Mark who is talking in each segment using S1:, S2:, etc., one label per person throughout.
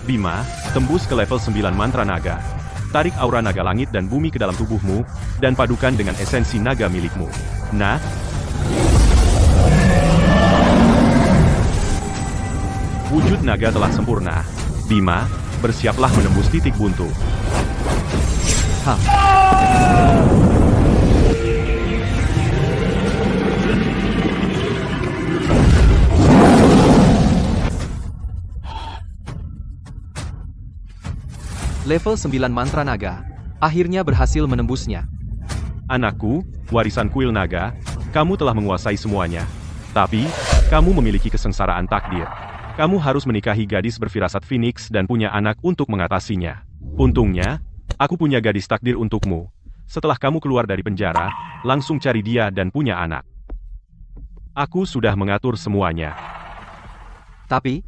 S1: Bima, tembus ke level 9 mantra naga. Tarik aura naga langit dan bumi ke dalam tubuhmu, dan padukan dengan esensi naga milikmu. Nah, wujud naga telah sempurna. Bima, bersiaplah menembus titik buntu.
S2: Level 9 mantra naga. Akhirnya berhasil menembusnya.
S1: Anakku, warisan kuil naga, kamu telah menguasai semuanya. Tapi, kamu memiliki kesengsaraan takdir. Kamu harus menikahi gadis berfirasat Phoenix dan punya anak untuk mengatasinya. Untungnya, aku punya gadis takdir untukmu. Setelah kamu keluar dari penjara, langsung cari dia dan punya anak. Aku sudah mengatur semuanya.
S2: Tapi,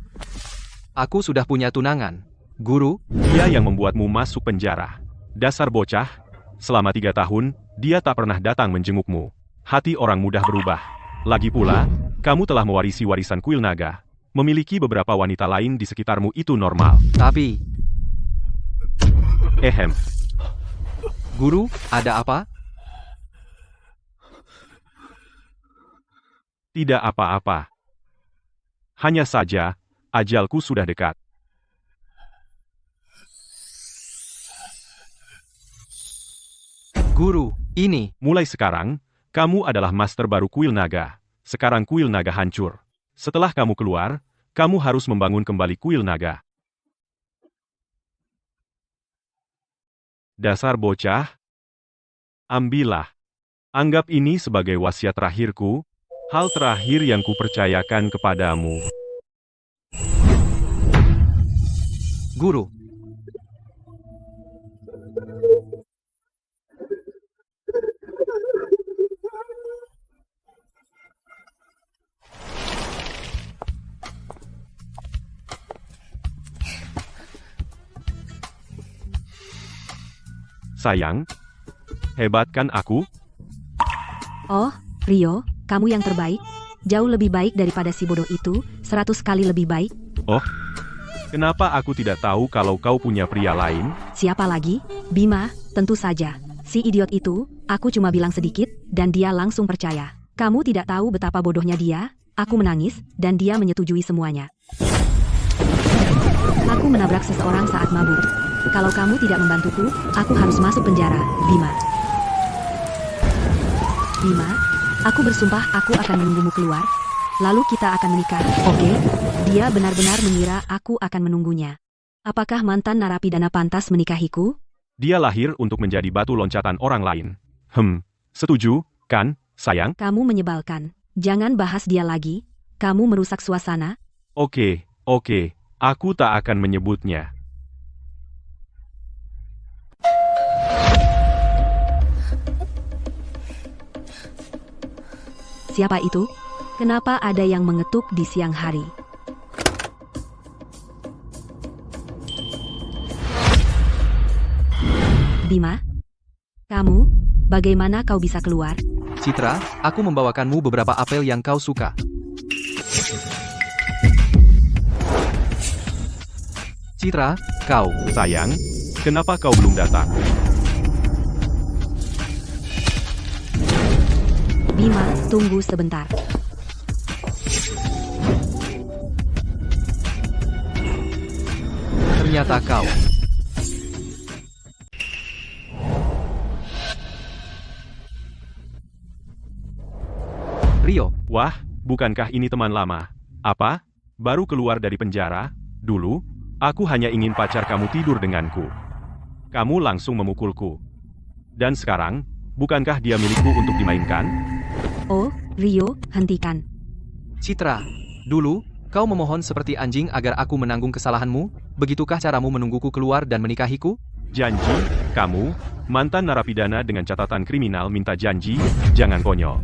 S2: aku sudah punya tunangan. Guru,
S1: Dia yang membuatmu masuk penjara. Dasar bocah, selama 3 tahun, dia tak pernah datang menjengukmu. Hati orang mudah berubah. Lagi pula, kamu telah mewarisi warisan kuil naga. Memiliki beberapa wanita lain di sekitarmu itu normal.
S2: tapi,
S1: Ehem,
S2: guru, ada apa?
S1: tidak apa-apa. Hanya saja, ajalku sudah dekat.
S2: Guru, ini,
S1: Mulai sekarang, kamu adalah master baru kuil naga. Sekarang kuil naga hancur. Setelah kamu keluar, kamu harus membangun kembali kuil naga. Dasar bocah, ambillah. Anggap ini sebagai wasiat terakhirku, hal terakhir yang kupercayakan kepadamu.
S2: guru.
S1: Sayang, hebat kan aku?
S3: Oh, Rio, kamu yang terbaik. Jauh lebih baik daripada si bodoh itu, 100 kali lebih baik.
S1: Oh, kenapa aku tidak tahu kalau kau punya pria lain?
S3: Siapa lagi? Bima, tentu saja. Si idiot itu, aku cuma bilang sedikit, dan dia langsung percaya. Kamu tidak tahu betapa bodohnya dia. Aku menangis, dan dia menyetujui semuanya. Aku menabrak seseorang saat mabuk. Kalau kamu tidak membantuku, aku harus masuk penjara, Bima. Bima, aku bersumpah aku akan menunggumu keluar. Lalu kita akan menikah, oke? Dia benar-benar mengira aku akan menunggunya. Apakah mantan narapidana pantas menikahiku?
S1: Dia lahir untuk menjadi batu loncatan orang lain. Setuju, kan, sayang?
S3: Kamu menyebalkan. Jangan bahas dia lagi. Kamu merusak suasana.
S1: Oke, aku tak akan menyebutnya.
S3: Siapa itu? Kenapa ada yang mengetuk di siang hari? Bima? Kamu? Bagaimana kau bisa keluar?
S2: Citra, aku membawakanmu beberapa apel yang kau suka. Citra, kau.
S1: Sayang, kenapa kau belum datang?
S3: Bima, tunggu sebentar.
S2: Ternyata kau. Rio,
S1: Wah, bukankah ini teman lama? Apa? Baru keluar dari penjara? Dulu, aku hanya ingin pacar kamu tidur denganku. Kamu langsung memukulku. Dan sekarang, bukankah dia milikku untuk dimainkan?
S3: Oh, Rio, hentikan.
S2: Citra, dulu, kau memohon seperti anjing agar aku menanggung kesalahanmu? Begitukah caramu menungguku keluar dan menikahiku?
S1: Janji, kamu, mantan narapidana dengan catatan kriminal minta janji, jangan konyol.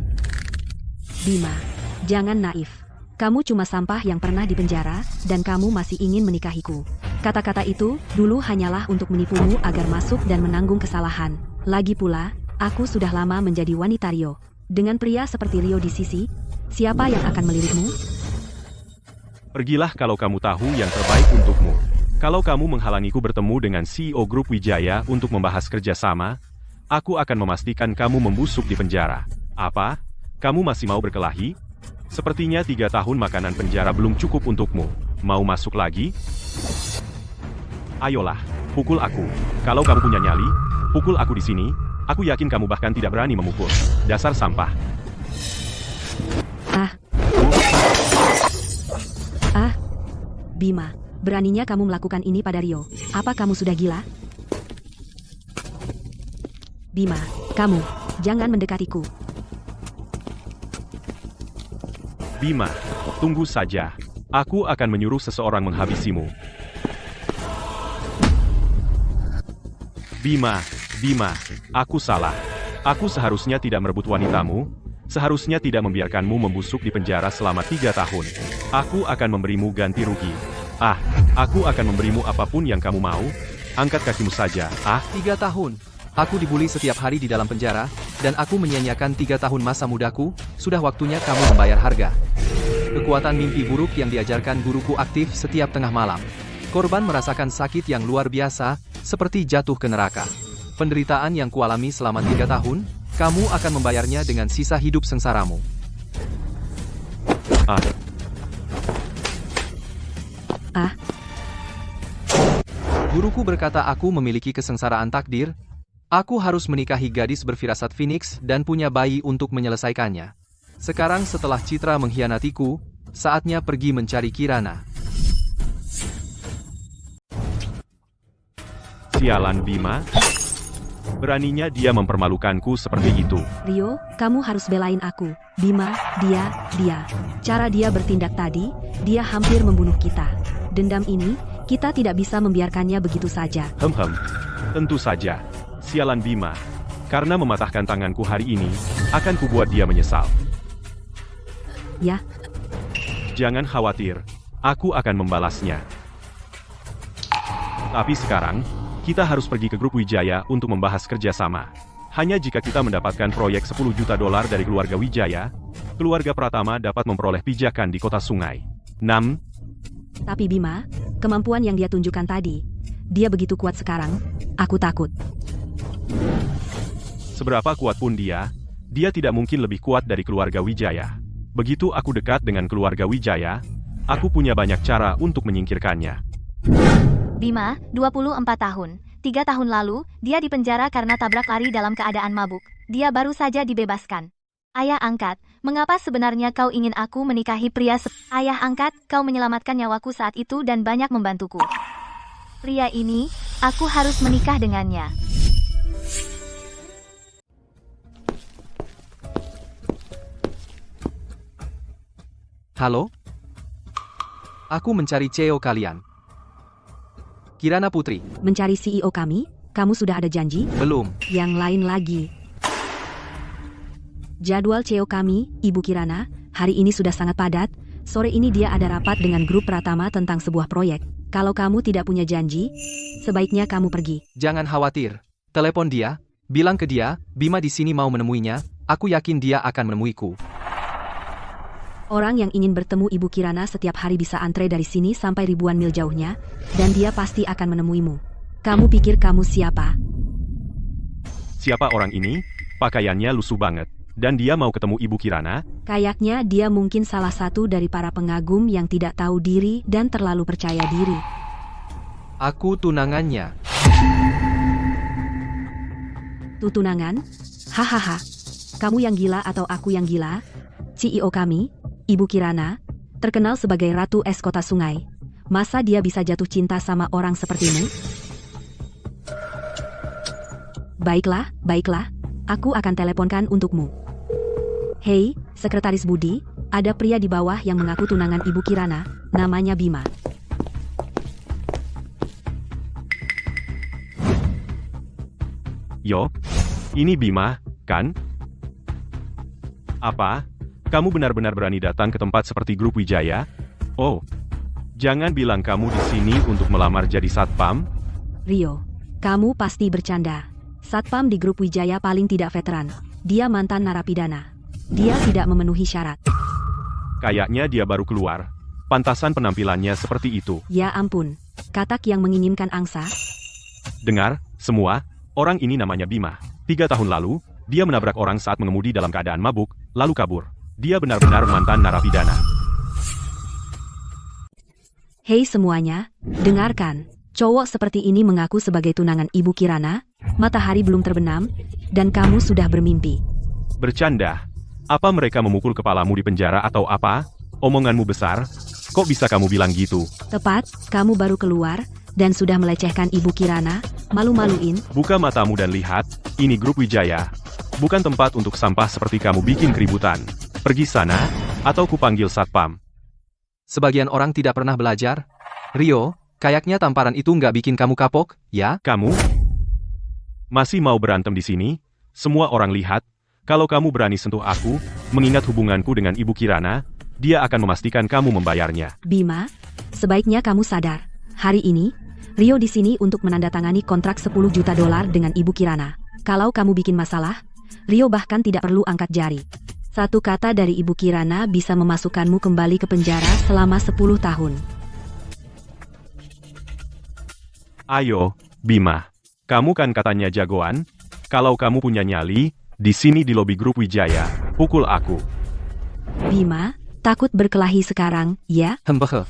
S3: Bima, jangan naif. Kamu cuma sampah yang pernah dipenjara, dan kamu masih ingin menikahiku. Kata-kata itu, dulu hanyalah untuk menipumu agar masuk dan menanggung kesalahan. Lagi pula, aku sudah lama menjadi wanita Rio. Dengan pria seperti Rio di sisi, siapa yang akan melirikmu?
S1: Pergilah kalau kamu tahu yang terbaik untukmu. Kalau kamu menghalangiku bertemu dengan CEO Grup Wijaya untuk membahas kerjasama, aku akan memastikan kamu membusuk di penjara. Apa? Kamu masih mau berkelahi? Sepertinya 3 tahun makanan penjara belum cukup untukmu. Mau masuk lagi? Ayolah, pukul aku. Kalau kamu punya nyali, pukul aku di sini. Aku yakin kamu bahkan tidak berani memukul. Dasar sampah.
S3: Bima, beraninya kamu melakukan ini pada Rio. Apa kamu sudah gila? Bima, kamu, jangan mendekatiku.
S1: Bima, tunggu saja. Aku akan menyuruh seseorang menghabisimu. Bima, aku salah. Aku seharusnya tidak merebut wanitamu. Seharusnya tidak membiarkanmu membusuk di penjara selama 3 tahun. Aku akan memberimu ganti rugi. Aku akan memberimu apapun yang kamu mau. Angkat kakimu saja.
S2: 3 tahun. Aku dibully setiap hari di dalam penjara, dan aku menyia-nyiakan 3 tahun masa mudaku. Sudah waktunya kamu membayar harga. Kekuatan mimpi buruk yang diajarkan guruku aktif setiap tengah malam. Korban merasakan sakit yang luar biasa, seperti jatuh ke neraka. Penderitaan yang kualami selama 3 tahun, kamu akan membayarnya dengan sisa hidup sengsaramu. Guruku berkata aku memiliki kesengsaraan takdir. Aku harus menikahi gadis berfirasat Phoenix dan punya bayi untuk menyelesaikannya. Sekarang setelah Citra mengkhianatiku, saatnya pergi mencari Kirana.
S1: Sialan Bima. Beraninya dia mempermalukanku seperti itu.
S3: Rio, kamu harus belain aku. Bima, dia. Cara dia bertindak tadi, dia hampir membunuh kita. Dendam ini, kita tidak bisa membiarkannya begitu saja.
S1: Tentu saja. Sialan Bima. Karena mematahkan tanganku hari ini, akan kubuat dia menyesal.
S3: Ya,
S1: Jangan khawatir, aku akan membalasnya. Tapi sekarang, kita harus pergi ke Grup Wijaya untuk membahas kerjasama. Hanya jika kita mendapatkan proyek $10 juta dari keluarga Wijaya, keluarga Pratama dapat memperoleh pijakan di kota sungai. 6.
S3: tapi Bima, kemampuan yang dia tunjukkan tadi, dia begitu kuat sekarang, aku takut.
S1: Seberapa kuat pun dia tidak mungkin lebih kuat dari keluarga Wijaya. Begitu aku dekat dengan keluarga Wijaya, aku punya banyak cara untuk menyingkirkannya.
S4: Bima, 24 tahun. 3 tahun lalu, dia dipenjara karena tabrak lari dalam keadaan mabuk. Dia baru saja dibebaskan. Ayah angkat, mengapa sebenarnya kau ingin aku menikahi pria Ayah angkat, kau menyelamatkan nyawaku saat itu dan banyak membantuku. Pria ini, aku harus menikah dengannya.
S2: Halo? Aku mencari CEO kalian. Kirana Putri.
S3: Mencari CEO kami, kamu sudah ada janji?
S2: Belum.
S3: Yang lain lagi. Jadwal CEO kami, Ibu Kirana, hari ini sudah sangat padat. Sore ini dia ada rapat dengan grup Pratama tentang sebuah proyek. Kalau kamu tidak punya janji, sebaiknya kamu pergi.
S2: Jangan khawatir. Telepon dia, bilang ke dia, Bima di sini mau menemuinya, aku yakin dia akan menemuiku.
S3: Orang yang ingin bertemu Ibu Kirana setiap hari bisa antre dari sini sampai ribuan mil jauhnya, dan dia pasti akan menemuimu. Kamu pikir kamu siapa?
S1: Siapa orang ini? Pakaiannya lusuh banget. Dan dia mau ketemu Ibu Kirana?
S3: Kayaknya dia mungkin salah satu dari para pengagum yang tidak tahu diri dan terlalu percaya diri.
S2: Aku tunangannya.
S3: Tuh tunangan? Hahaha. Kamu yang gila atau aku yang gila? CEO kami, Ibu Kirana, terkenal sebagai Ratu Es Kota Sungai. Masa dia bisa jatuh cinta sama orang sepertimu? Baiklah. Aku akan teleponkan untukmu. Hei, Sekretaris Budi, ada pria di bawah yang mengaku tunangan Ibu Kirana, namanya Bima.
S1: Yo, ini Bima, kan? Apa? Kamu benar-benar berani datang ke tempat seperti Grup Wijaya? Oh, jangan bilang kamu di sini untuk melamar jadi satpam.
S3: Rio, kamu pasti bercanda. Satpam di Grup Wijaya paling tidak veteran. Dia mantan narapidana. Dia tidak memenuhi syarat.
S1: Kayaknya dia baru keluar. Pantasan penampilannya seperti itu.
S3: Ya ampun, Katak yang menginginkan angsa?
S1: Dengar, semua, orang ini namanya Bima. 3 tahun lalu, dia menabrak orang saat mengemudi dalam keadaan mabuk, lalu kabur. Dia benar-benar mantan narapidana.
S3: Hei semuanya, dengarkan. Cowok seperti ini mengaku sebagai tunangan Ibu Kirana, matahari belum terbenam, dan kamu sudah bermimpi.
S1: Bercanda. Apa mereka memukul kepalamu di penjara atau apa? Omonganmu besar. Kok bisa kamu bilang gitu?
S3: Tepat, kamu baru keluar, dan sudah melecehkan Ibu Kirana, malu-maluin.
S1: Buka matamu dan lihat, ini grup Wijaya. Bukan tempat untuk sampah seperti kamu bikin keributan. Pergi sana, atau kupanggil satpam.
S2: Sebagian orang tidak pernah belajar. Rio, kayaknya tamparan itu nggak bikin kamu kapok, ya?
S1: Kamu? Masih mau berantem di sini? Semua orang lihat, kalau kamu berani sentuh aku, mengingat hubunganku dengan Ibu Kirana, dia akan memastikan kamu membayarnya.
S3: Bima, sebaiknya kamu sadar. Hari ini, Rio di sini untuk menandatangani kontrak 10 juta dolar dengan Ibu Kirana. Kalau kamu bikin masalah, Rio bahkan tidak perlu angkat jari. Satu kata dari Ibu Kirana bisa memasukkanmu kembali ke penjara selama 10 tahun.
S1: Ayo, Bima. Kamu kan katanya jagoan? Kalau kamu punya nyali, di sini di lobi grup Wijaya, pukul aku.
S3: Bima, takut berkelahi sekarang, ya?
S2: Hembeh.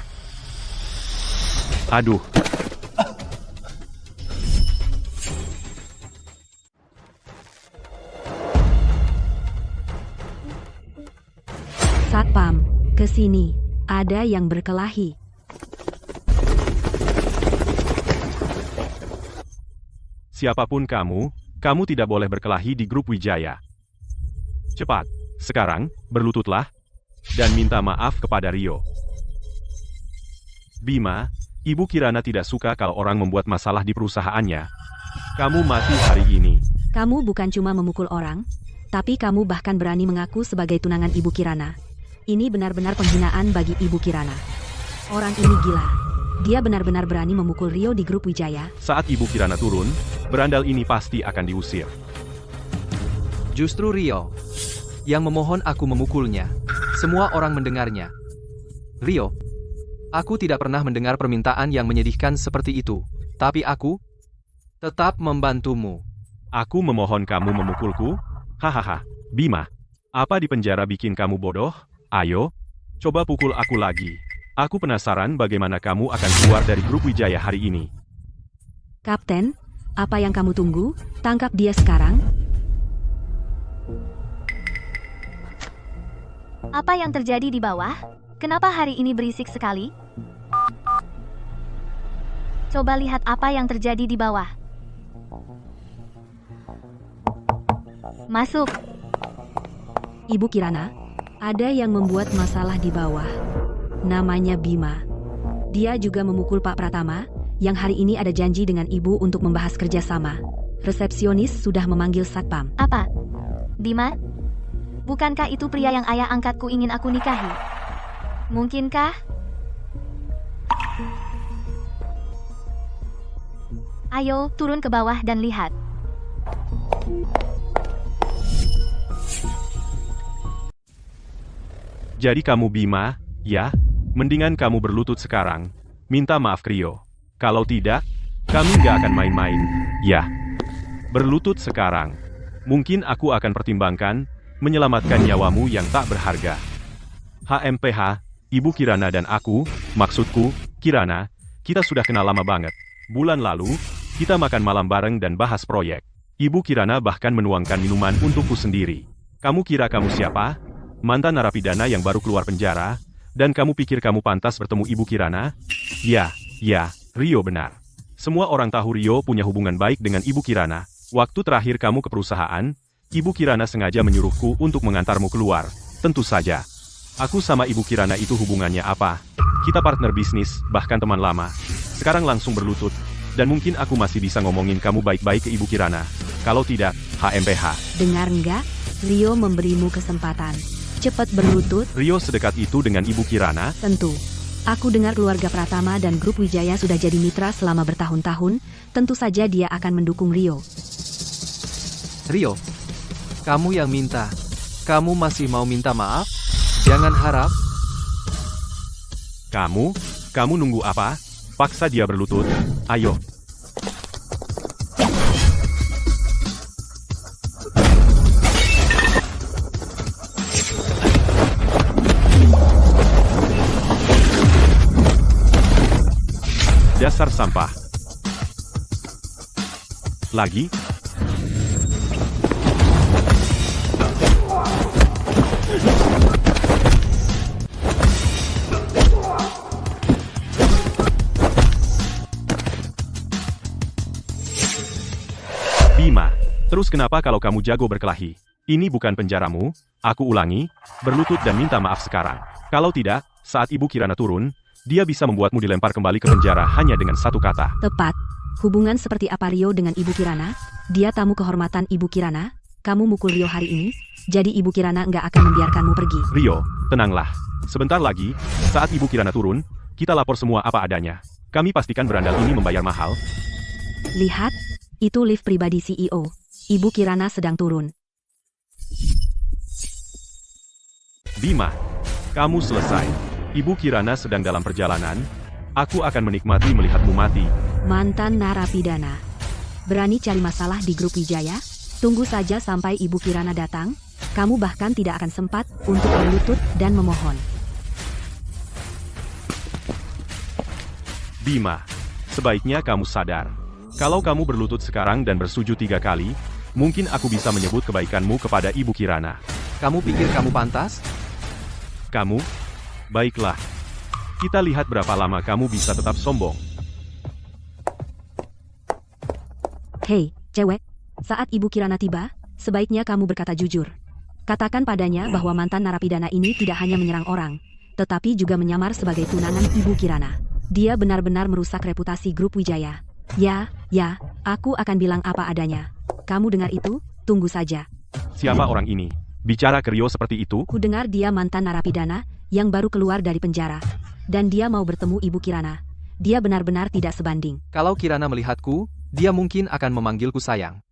S1: Aduh.
S3: Satpam, ke sini. Ada yang berkelahi.
S1: Siapapun kamu tidak boleh berkelahi di grup Wijaya. Cepat, sekarang, berlututlah, dan minta maaf kepada Rio. Bima, Ibu Kirana tidak suka kalau orang membuat masalah di perusahaannya. Kamu mati hari ini.
S3: Kamu bukan cuma memukul orang, tapi kamu bahkan berani mengaku sebagai tunangan Ibu Kirana. Ini benar-benar penghinaan bagi Ibu Kirana. Orang ini gila. Dia benar-benar berani memukul Rio di grup Wijaya.
S1: Saat Ibu Kirana turun, berandal ini pasti akan diusir.
S2: Justru Rio yang memohon aku memukulnya. Semua orang mendengarnya. Rio, aku tidak pernah mendengar permintaan yang menyedihkan seperti itu. Tapi aku tetap membantumu.
S1: Aku memohon kamu memukulku? Hahaha, Bima. Apa di penjara bikin kamu bodoh? Ayo, coba pukul aku lagi. Aku penasaran bagaimana kamu akan keluar dari grup Wijaya hari ini.
S3: Kapten, apa yang kamu tunggu? Tangkap dia sekarang.
S4: Apa yang terjadi di bawah? Kenapa hari ini berisik sekali? Coba lihat apa yang terjadi di bawah. Masuk.
S3: Ibu Kirana, ada yang membuat masalah di bawah. Namanya Bima. Dia juga memukul Pak Pratama, yang hari ini ada janji dengan ibu untuk membahas kerjasama. Resepsionis sudah memanggil satpam.
S4: Apa? Bima? Bukankah itu pria yang ayah angkatku ingin aku nikahi? Mungkinkah? Ayo, turun ke bawah dan lihat.
S1: Jadi kamu Bima, ya? Mendingan kamu berlutut sekarang. Minta maaf Rio. Kalau tidak, kami nggak akan main-main. Ya. Berlutut sekarang. Mungkin aku akan pertimbangkan menyelamatkan nyawamu yang tak berharga. HMPH, Ibu Kirana dan aku, maksudku, Kirana, kita sudah kenal lama banget. Bulan lalu, kita makan malam bareng dan bahas proyek. Ibu Kirana bahkan menuangkan minuman untukku sendiri. Kamu kira kamu siapa? Mantan narapidana yang baru keluar penjara? Dan kamu pikir kamu pantas bertemu Ibu Kirana? Ya, Rio benar. Semua orang tahu Rio punya hubungan baik dengan Ibu Kirana. Waktu terakhir kamu ke perusahaan, Ibu Kirana sengaja menyuruhku untuk mengantarmu keluar. Tentu saja. Aku sama Ibu Kirana itu hubungannya apa? Kita partner bisnis, bahkan teman lama. Sekarang langsung berlutut. Dan mungkin aku masih bisa ngomongin kamu baik-baik ke Ibu Kirana. Kalau tidak, HMPH.
S3: Dengar nggak? Rio memberimu kesempatan. Cepat berlutut.
S1: Rio sedekat itu dengan Ibu Kirana?
S3: Tentu. Aku dengar keluarga Pratama dan grup Wijaya sudah jadi mitra selama bertahun-tahun. Tentu saja dia akan mendukung Rio.
S2: Rio, kamu yang minta. Kamu masih mau minta maaf? Jangan harap.
S1: Kamu nunggu apa? Paksa dia berlutut. Ayo. Dasar sampah. Lagi. Bima, terus kenapa kalau kamu jago berkelahi? Ini bukan penjaramu, aku ulangi, berlutut dan minta maaf sekarang. Kalau tidak, saat Ibu Kirana turun, dia bisa membuatmu dilempar kembali ke penjara hanya dengan satu kata.
S3: Tepat. Hubungan seperti apa Rio dengan Ibu Kirana? Dia tamu kehormatan Ibu Kirana. Kamu mukul Rio hari ini, jadi Ibu Kirana nggak akan membiarkanmu pergi.
S1: Rio, tenanglah. Sebentar lagi, saat Ibu Kirana turun, kita lapor semua apa adanya. Kami pastikan berandal ini membayar mahal.
S3: Lihat, itu lift pribadi CEO. Ibu Kirana sedang turun.
S1: Bima, kamu selesai. Ibu Kirana sedang dalam perjalanan. Aku akan menikmati melihatmu mati.
S3: Mantan narapidana. Berani cari masalah di grup Wijaya? Tunggu saja sampai Ibu Kirana datang. Kamu bahkan tidak akan sempat untuk berlutut dan memohon.
S1: Bima, sebaiknya kamu sadar. Kalau kamu berlutut sekarang dan bersujud 3 kali, mungkin aku bisa menyebut kebaikanmu kepada Ibu Kirana.
S2: Kamu pikir kamu pantas?
S1: Kamu? Baiklah. Kita lihat berapa lama kamu bisa tetap sombong.
S3: Hei, cewek. Saat Ibu Kirana tiba, sebaiknya kamu berkata jujur. Katakan padanya bahwa mantan narapidana ini tidak hanya menyerang orang, tetapi juga menyamar sebagai tunangan Ibu Kirana. Dia benar-benar merusak reputasi grup Wijaya. Ya, aku akan bilang apa adanya. Kamu dengar itu? Tunggu saja.
S1: Siapa orang ini? Bicara ke Rio seperti itu?
S3: Ku dengar dia mantan narapidana yang baru keluar dari penjara. Dan dia mau bertemu Ibu Kirana. Dia benar-benar tidak sebanding.
S2: Kalau Kirana melihatku, dia mungkin akan memanggilku sayang.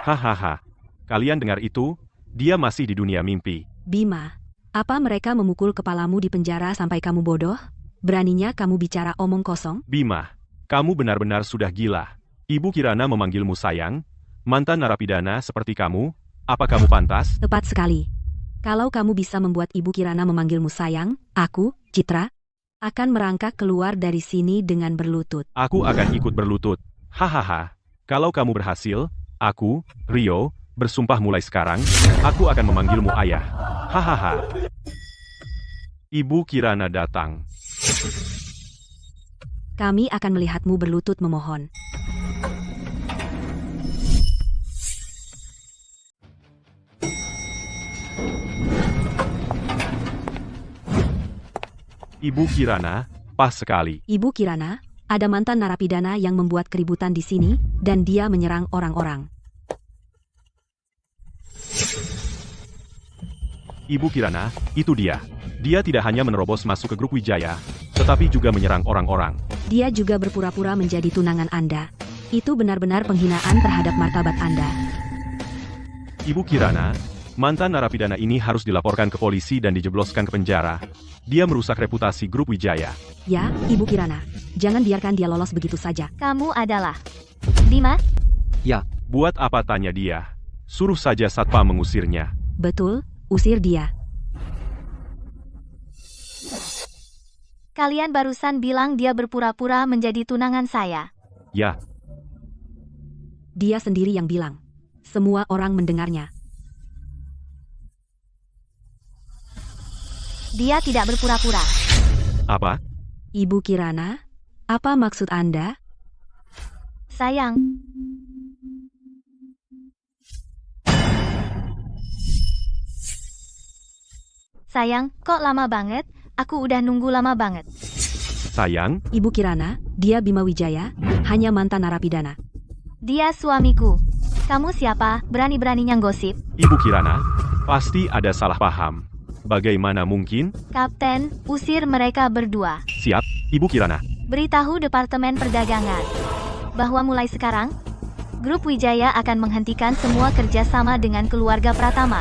S1: Hahaha. Kalian dengar itu? Dia masih di dunia mimpi.
S3: Bima, apa mereka memukul kepalamu di penjara sampai kamu bodoh? Beraninya kamu bicara omong kosong?
S1: Bima, kamu benar-benar sudah gila. Ibu Kirana memanggilmu sayang? Mantan narapidana seperti kamu? Apa kamu pantas?
S3: Tepat sekali. Kalau kamu bisa membuat Ibu Kirana memanggilmu sayang, aku, Citra, akan merangkak keluar dari sini dengan berlutut.
S1: Aku akan ikut berlutut. Hahaha. Kalau kamu berhasil, aku, Rio, bersumpah mulai sekarang, aku akan memanggilmu ayah. Hahaha. Ibu Kirana datang.
S3: Kami akan melihatmu berlutut memohon.
S1: Ibu Kirana, pas sekali.
S3: Ibu Kirana, ada mantan narapidana yang membuat keributan di sini, dan dia menyerang orang-orang.
S1: Ibu Kirana, itu dia. Dia tidak hanya menerobos masuk ke grup Wijaya, tetapi juga menyerang orang-orang.
S3: Dia juga berpura-pura menjadi tunangan Anda. Itu benar-benar penghinaan terhadap martabat Anda.
S1: Ibu Kirana, mantan narapidana ini harus dilaporkan ke polisi dan dijebloskan ke penjara. Dia merusak reputasi grup Wijaya.
S3: Ya, Ibu Kirana. Jangan biarkan dia lolos begitu saja.
S4: Kamu adalah Bima?
S2: Ya,
S1: Buat apa tanya dia? Suruh saja satpam mengusirnya.
S3: Betul, usir dia.
S4: Kalian barusan bilang dia berpura-pura menjadi tunangan saya.
S1: Ya,
S3: Dia sendiri yang bilang. Semua orang mendengarnya.
S4: Dia tidak berpura-pura.
S1: apa?
S3: Ibu Kirana, apa maksud Anda?
S4: Sayang. Sayang, kok lama banget? Aku udah nunggu lama banget.
S1: Sayang,
S3: Ibu Kirana, dia Bima Wijaya, hanya mantan narapidana.
S4: Dia suamiku. Kamu siapa? Berani-beraninya gosip?
S1: Ibu Kirana, pasti ada salah paham. Bagaimana mungkin?
S4: Kapten, usir mereka berdua.
S1: Siap, Ibu Kirana.
S4: Beritahu Departemen Perdagangan bahwa mulai sekarang, Grup Wijaya akan menghentikan semua kerjasama dengan keluarga Pratama.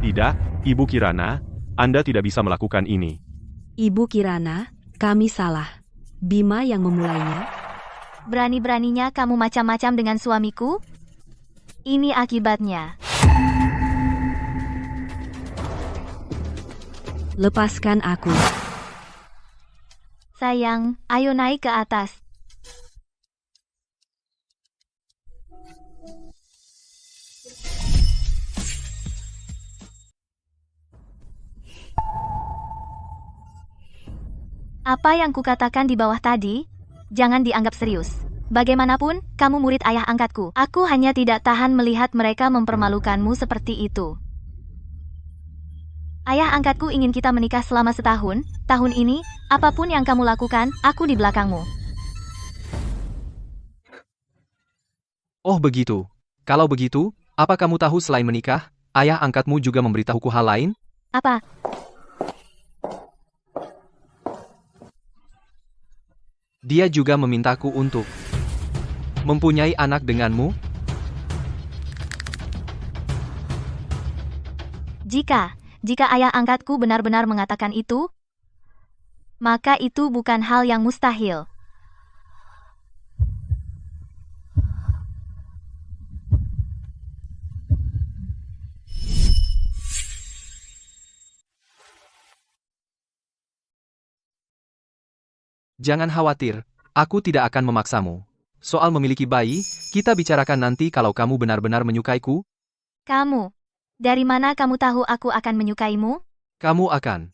S1: Tidak, Ibu Kirana, Anda tidak bisa melakukan ini.
S3: Ibu Kirana, kami salah. Bima yang memulainya.
S4: Berani-beraninya kamu macam-macam dengan suamiku? Ini akibatnya.
S3: Lepaskan aku.
S4: Sayang, ayo naik ke atas. Apa yang kukatakan di bawah tadi? Jangan dianggap serius. Bagaimanapun, kamu murid ayah angkatku. Aku hanya tidak tahan melihat mereka mempermalukanmu seperti itu. Ayah angkatku ingin kita menikah selama setahun. Tahun ini, apapun yang kamu lakukan, aku di belakangmu.
S2: Oh begitu. Kalau begitu, apa kamu tahu selain menikah, ayah angkatmu juga memberitahuku hal lain?
S4: Apa?
S2: Dia juga memintaku untuk mempunyai anak denganmu.
S4: Jika ayah angkatku benar-benar mengatakan itu, maka itu bukan hal yang mustahil.
S2: Jangan khawatir, aku tidak akan memaksamu. Soal memiliki bayi, kita bicarakan nanti kalau kamu benar-benar menyukaiku.
S4: Kamu, dari mana kamu tahu aku akan menyukaimu?
S2: Kamu akan.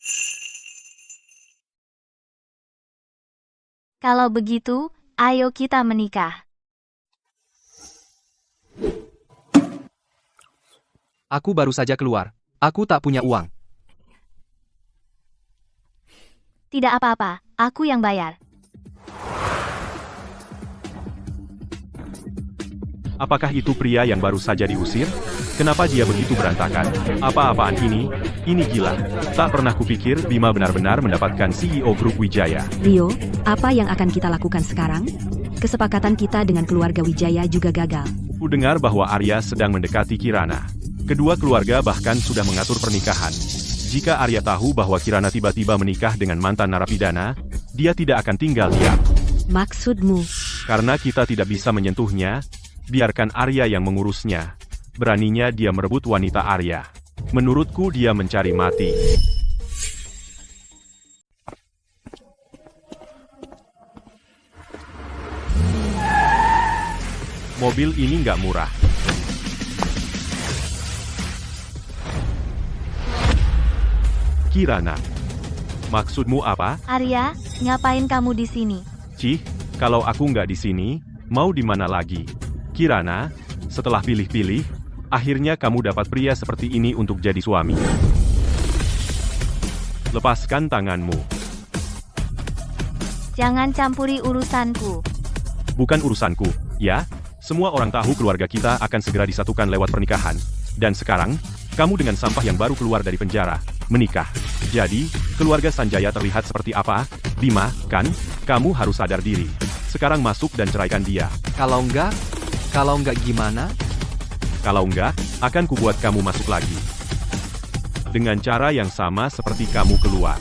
S4: Kalau begitu, ayo kita menikah.
S2: Aku baru saja keluar. Aku tak punya uang.
S4: Tidak apa-apa, aku yang bayar.
S1: Apakah itu pria yang baru saja diusir? Kenapa dia begitu berantakan? Apa-apaan ini? Ini gila. Tak pernah kupikir Bima benar-benar mendapatkan CEO Grup Wijaya.
S3: Rio, apa yang akan kita lakukan sekarang? Kesepakatan kita dengan keluarga Wijaya juga gagal.
S1: Ku dengar bahwa Arya sedang mendekati Kirana. Kedua keluarga bahkan sudah mengatur pernikahan. Jika Arya tahu bahwa Kirana tiba-tiba menikah dengan mantan narapidana, dia tidak akan tinggal diam.
S3: Maksudmu?
S1: Karena kita tidak bisa menyentuhnya, biarkan Arya yang mengurusnya. Beraninya dia merebut wanita Arya. Menurutku dia mencari mati. Mobil ini nggak murah. Kirana, maksudmu apa?
S4: Arya, ngapain kamu di sini?
S1: Cih, kalau aku nggak di sini, mau di mana lagi? Kirana, setelah pilih-pilih, akhirnya kamu dapat pria seperti ini untuk jadi suami. Lepaskan tanganmu.
S4: Jangan campuri urusanku.
S1: Bukan urusanku, ya? Semua orang tahu keluarga kita akan segera disatukan lewat pernikahan. Dan sekarang, kamu dengan sampah yang baru keluar dari penjara, menikah. Jadi, keluarga Sanjaya terlihat seperti apa? Bima, kan? Kamu harus sadar diri. Sekarang masuk dan ceraikan dia.
S2: Kalau enggak gimana?
S1: Kalau enggak, akan kubuat kamu masuk lagi. Dengan cara yang sama seperti kamu keluar.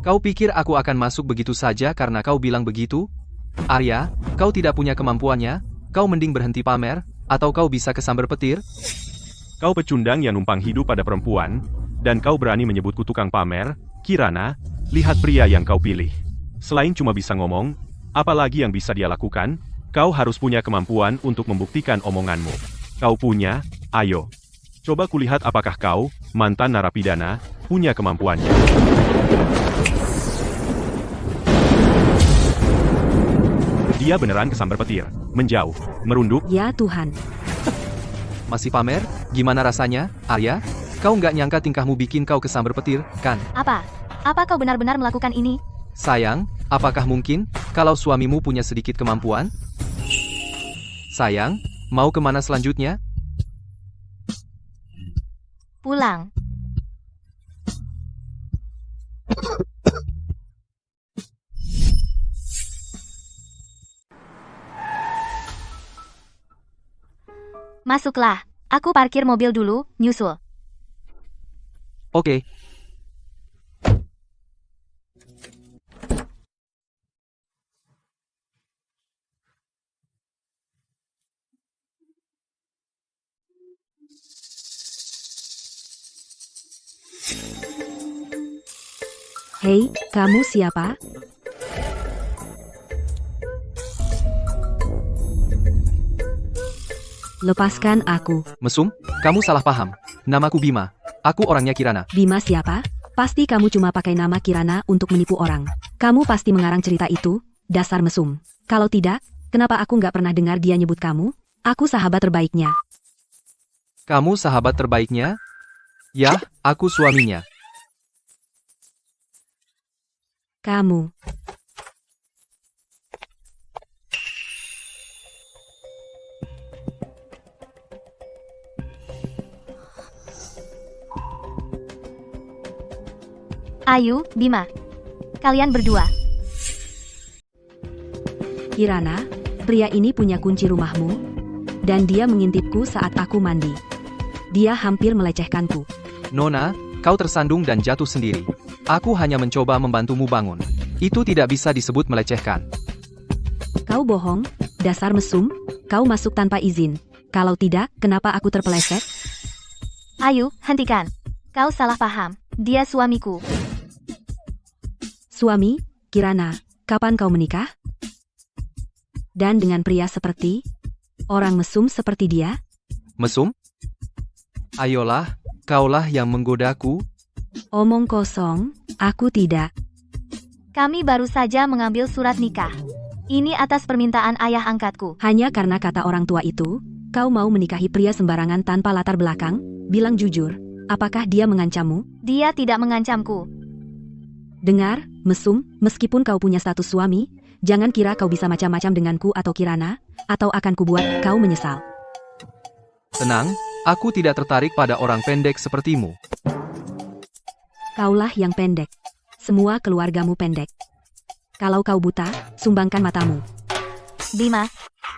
S2: Kau pikir aku akan masuk begitu saja karena kau bilang begitu? Arya, kau tidak punya kemampuannya, kau mending berhenti pamer, atau kau bisa kesambar petir?
S1: Kau pecundang yang numpang hidup pada perempuan, dan kau berani menyebutku tukang pamer. Kirana, lihat pria yang kau pilih. Selain cuma bisa ngomong, apalagi yang bisa dia lakukan? Kau harus punya kemampuan untuk membuktikan omonganmu. Kau punya, ayo. Coba kulihat apakah kau, mantan narapidana, punya kemampuannya. Dia beneran kesambar petir, menjauh, merunduk.
S3: Ya Tuhan.
S2: Masih pamer? Gimana rasanya, Arya? Kau nggak nyangka tingkahmu bikin kau kesambar petir, kan?
S4: Apa? Apa kau benar-benar melakukan ini?
S2: Sayang, apakah mungkin, kalau suamimu punya sedikit kemampuan? Sayang, mau kemana selanjutnya?
S4: Pulang. Masuklah. Aku parkir mobil dulu, nyusul.
S2: Oke.
S3: Hei, kamu siapa? Lepaskan aku.
S2: Mesum, kamu salah paham. Namaku Bima. Aku orangnya Kirana.
S3: Bima siapa? Pasti kamu cuma pakai nama Kirana untuk menipu orang. Kamu pasti mengarang cerita itu, dasar mesum. Kalau tidak, kenapa aku nggak pernah dengar dia nyebut kamu? Aku sahabat terbaiknya.
S2: Kamu sahabat terbaiknya? Yah, aku suaminya.
S3: Kamu.
S4: Ayu, Bima. Kalian berdua.
S3: Kirana, pria ini punya kunci rumahmu, dan dia mengintipku saat aku mandi. Dia hampir melecehkanku.
S2: Nona, kau tersandung dan jatuh sendiri. Aku hanya mencoba membantumu bangun. Itu tidak bisa disebut melecehkan.
S3: Kau bohong, dasar mesum, kau masuk tanpa izin. Kalau tidak, kenapa aku terpeleset?
S4: Ayu, hentikan. Kau salah paham. Dia suamiku.
S3: Suami, Kirana, kapan kau menikah? Dan dengan pria seperti orang mesum seperti dia?
S2: Mesum? Ayolah, kaulah yang menggodaku.
S3: Omong kosong, aku tidak.
S4: Kami baru saja mengambil surat nikah. Ini atas permintaan ayah angkatku.
S3: Hanya karena kata orang tua itu, kau mau menikahi pria sembarangan tanpa latar belakang? Bilang jujur, apakah dia mengancammu?
S4: Dia tidak mengancamku.
S3: Dengar, mesum, meskipun kau punya status suami, jangan kira kau bisa macam-macam denganku atau Kirana, atau akan kubuat kau menyesal.
S2: Tenang, aku tidak tertarik pada orang pendek sepertimu.
S3: Kaulah yang pendek. Semua keluargamu pendek. Kalau kau buta, sumbangkan matamu.
S4: Bima,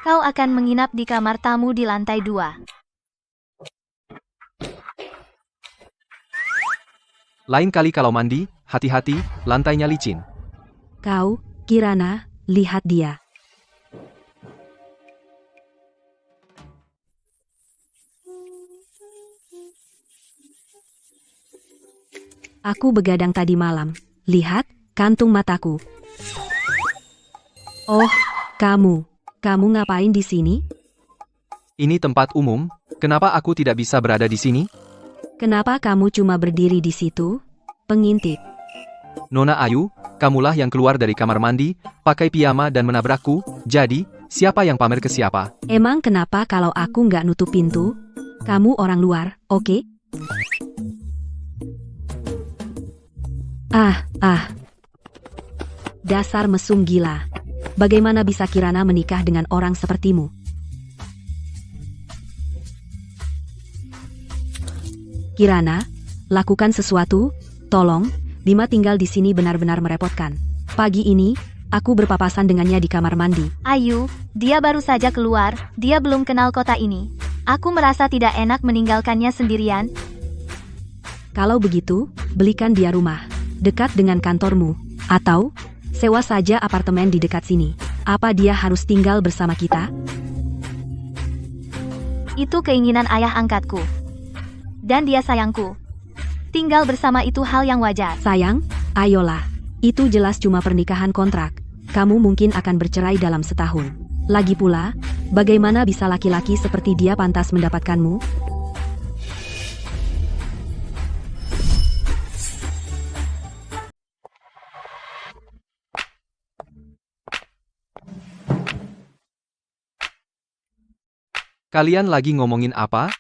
S4: kau akan menginap di kamar tamu di lantai 2.
S2: Lain kali kalau mandi, hati-hati, lantainya licin.
S3: Kau, Kirana, lihat dia. Aku begadang tadi malam. Lihat, kantung mataku. Oh, kamu. Kamu ngapain di sini?
S2: Ini tempat umum, kenapa aku tidak bisa berada di sini?
S3: Kenapa kamu cuma berdiri di situ? Pengintip.
S2: Nona Ayu, kamulah yang keluar dari kamar mandi, pakai piyama dan menabrakku, jadi, siapa yang pamer ke siapa?
S3: Emang kenapa kalau aku nggak nutup pintu? Kamu orang luar, oke? Dasar mesum gila. Bagaimana bisa Kirana menikah dengan orang sepertimu? Kirana, lakukan sesuatu, tolong. Bima tinggal di sini benar-benar merepotkan. Pagi ini, aku berpapasan dengannya di kamar mandi.
S4: Ayu, dia baru saja keluar, dia belum kenal kota ini. Aku merasa tidak enak meninggalkannya sendirian.
S3: Kalau begitu, belikan dia rumah dekat dengan kantormu, atau sewa saja apartemen di dekat sini. Apa dia harus tinggal bersama kita?
S4: Itu keinginan ayah angkatku. Dan dia sayangku. Tinggal bersama itu hal yang wajar.
S3: Sayang, ayolah. Itu jelas cuma pernikahan kontrak. Kamu mungkin akan bercerai dalam setahun. Lagi pula, bagaimana bisa laki-laki seperti dia pantas mendapatkanmu?
S2: Kalian lagi ngomongin apa?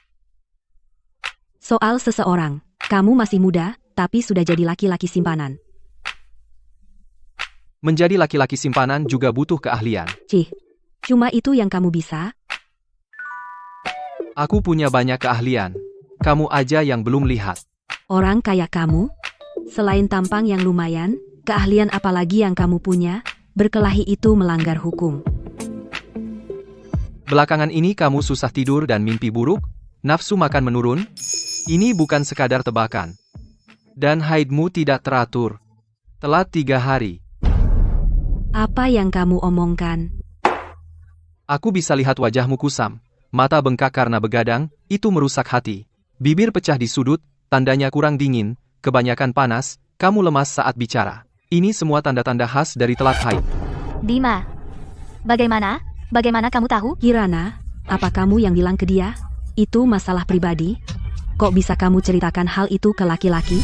S3: Soal seseorang. Kamu masih muda, tapi sudah jadi laki-laki simpanan.
S2: Menjadi laki-laki simpanan juga butuh keahlian.
S3: Cih, cuma itu yang kamu bisa?
S2: Aku punya banyak keahlian. Kamu aja yang belum lihat.
S3: Orang kayak kamu? Selain tampang yang lumayan, keahlian apa lagi yang kamu punya? Berkelahi itu melanggar hukum.
S2: Belakangan ini kamu susah tidur dan mimpi buruk, nafsu makan menurun. Ini bukan sekadar tebakan. Dan haidmu tidak teratur. Telat 3 hari.
S3: Apa yang kamu omongkan?
S2: Aku bisa lihat wajahmu kusam. Mata bengkak karena begadang, itu merusak hati. Bibir pecah di sudut, tandanya kurang dingin, kebanyakan panas, Kamu lemas saat bicara. Ini semua tanda-tanda khas dari telat haid.
S4: Bima. Bagaimana? Bagaimana kamu tahu?
S3: Kirana, apa kamu yang bilang ke dia? Itu masalah pribadi. Kok bisa kamu ceritakan hal itu ke laki-laki?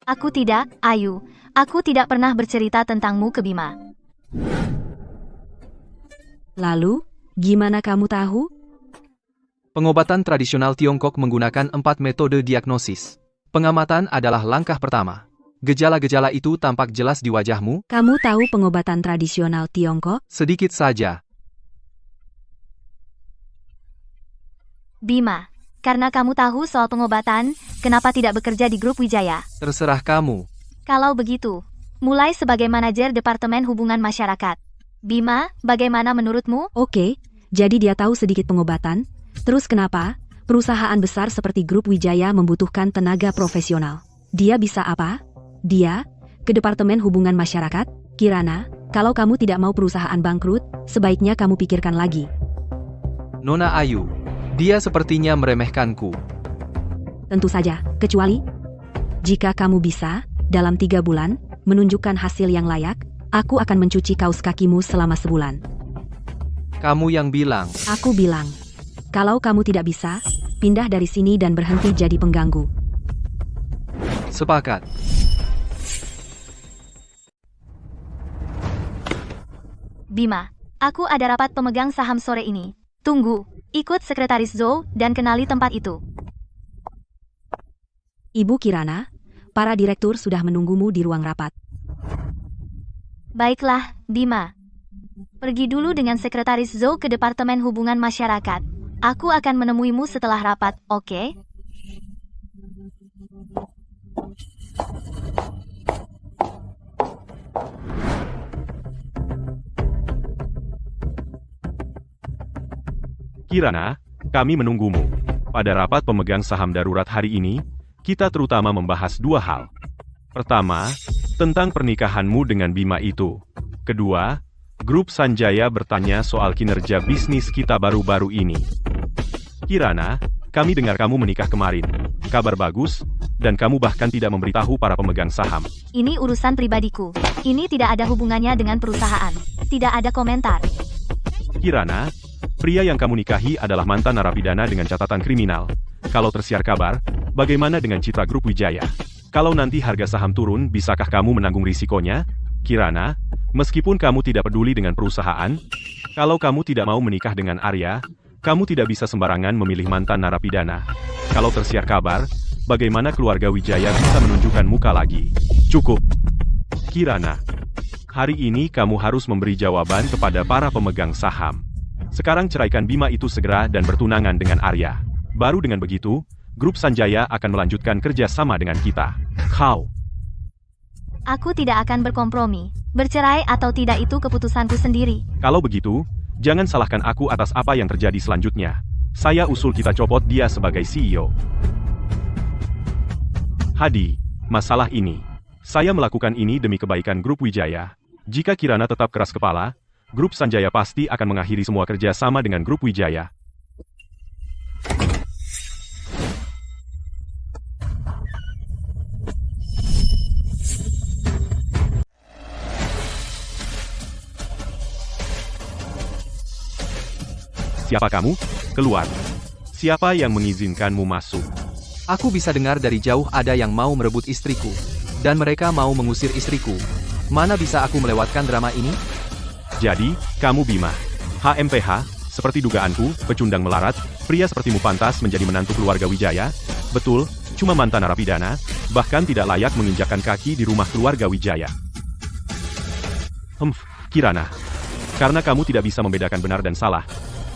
S4: Aku tidak, Ayu. Aku tidak pernah bercerita tentangmu ke Bima.
S3: Lalu, gimana kamu tahu?
S2: Pengobatan tradisional Tiongkok menggunakan 4 metode diagnosis. Pengamatan adalah langkah pertama. Gejala-gejala itu tampak jelas di wajahmu,
S3: Kamu tahu pengobatan tradisional Tiongkok?
S2: sedikit saja.
S4: Bima, karena kamu tahu soal pengobatan, kenapa tidak bekerja di grup Wijaya?
S2: Terserah kamu.
S4: Kalau begitu, mulai sebagai manajer Departemen Hubungan Masyarakat. Bima, bagaimana menurutmu?
S3: Oke, jadi dia tahu sedikit pengobatan. Terus kenapa? Perusahaan besar seperti grup Wijaya membutuhkan tenaga profesional. Dia bisa apa? Dia, ke Departemen Hubungan Masyarakat? Kirana, kalau kamu tidak mau perusahaan bangkrut, sebaiknya kamu pikirkan lagi.
S2: Nona Ayu. Dia sepertinya meremehkanku.
S3: Tentu saja, kecuali jika kamu bisa, dalam 3 bulan, menunjukkan hasil yang layak, aku akan mencuci kaos kakimu selama sebulan.
S2: Kamu yang bilang.
S3: Aku bilang, kalau kamu tidak bisa, pindah dari sini dan berhenti jadi pengganggu.
S2: Sepakat.
S4: Bima, aku ada rapat pemegang saham sore ini. Tunggu, ikut Sekretaris Zhou dan kenali tempat itu.
S3: Ibu Kirana, para direktur sudah menunggumu di ruang rapat.
S4: Baiklah, Bima. Pergi dulu dengan Sekretaris Zhou ke Departemen Hubungan Masyarakat. Aku akan menemuimu setelah rapat, oke?
S1: Kirana, kami menunggumu. Pada rapat pemegang saham darurat hari ini, kita terutama membahas 2 hal. Pertama, tentang pernikahanmu dengan Bima itu. Kedua, grup Sanjaya bertanya soal kinerja bisnis kita baru-baru ini. Kirana, kami dengar kamu menikah kemarin. Kabar bagus, dan kamu bahkan tidak memberitahu para pemegang saham.
S4: Ini urusan pribadiku. Ini tidak ada hubungannya dengan perusahaan. Tidak ada komentar.
S1: Kirana, pria yang kamu nikahi adalah mantan narapidana dengan catatan kriminal. Kalau tersiar kabar, bagaimana dengan citra grup Wijaya? Kalau nanti harga saham turun, bisakah kamu menanggung risikonya? Kirana, meskipun kamu tidak peduli dengan perusahaan, kalau kamu tidak mau menikah dengan Arya, kamu tidak bisa sembarangan memilih mantan narapidana. Kalau tersiar kabar, bagaimana keluarga Wijaya bisa menunjukkan muka lagi? Cukup. Kirana, hari ini kamu harus memberi jawaban kepada para pemegang saham. Sekarang ceraikan Bima itu segera dan bertunangan dengan Arya. Baru dengan begitu, grup Sanjaya akan melanjutkan kerja sama dengan kita. Kau.
S4: Aku tidak akan berkompromi. Bercerai atau tidak itu keputusanku sendiri.
S1: Kalau begitu, jangan salahkan aku atas apa yang terjadi selanjutnya. Saya usul kita copot dia sebagai CEO. Hadi, masalah ini. Saya melakukan ini demi kebaikan grup Wijaya. Jika Kirana tetap keras kepala, grup Sanjaya pasti akan mengakhiri semua kerja sama dengan grup Wijaya. Siapa kamu? Keluar. Siapa yang mengizinkanmu masuk?
S2: Aku bisa dengar dari jauh ada yang mau merebut istriku. Dan mereka mau mengusir istriku. Mana bisa aku melewatkan drama ini?
S1: Jadi, kamu Bima. HMPH, seperti dugaanku, pecundang melarat, pria sepertimu pantas menjadi menantu keluarga Wijaya. Betul, cuma mantan narapidana, bahkan tidak layak menginjakkan kaki di rumah keluarga Wijaya. Kirana. Karena kamu tidak bisa membedakan benar dan salah,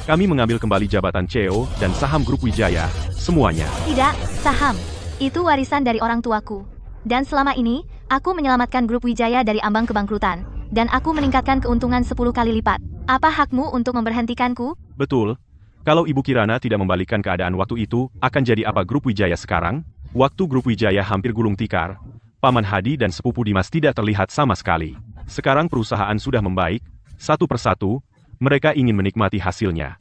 S1: kami mengambil kembali jabatan CEO dan saham grup Wijaya, semuanya.
S4: Tidak, saham. Itu warisan dari orang tuaku. Dan selama ini, aku menyelamatkan grup Wijaya dari ambang kebangkrutan. Dan aku meningkatkan keuntungan 10 kali lipat. Apa hakmu untuk memberhentikanku?
S1: Betul. Kalau Ibu Kirana tidak membalikkan keadaan waktu itu, akan jadi apa grup Wijaya sekarang? Waktu grup Wijaya hampir gulung tikar, Paman Hadi dan sepupu Dimas tidak terlihat sama sekali. Sekarang perusahaan sudah membaik, satu persatu, mereka ingin menikmati hasilnya.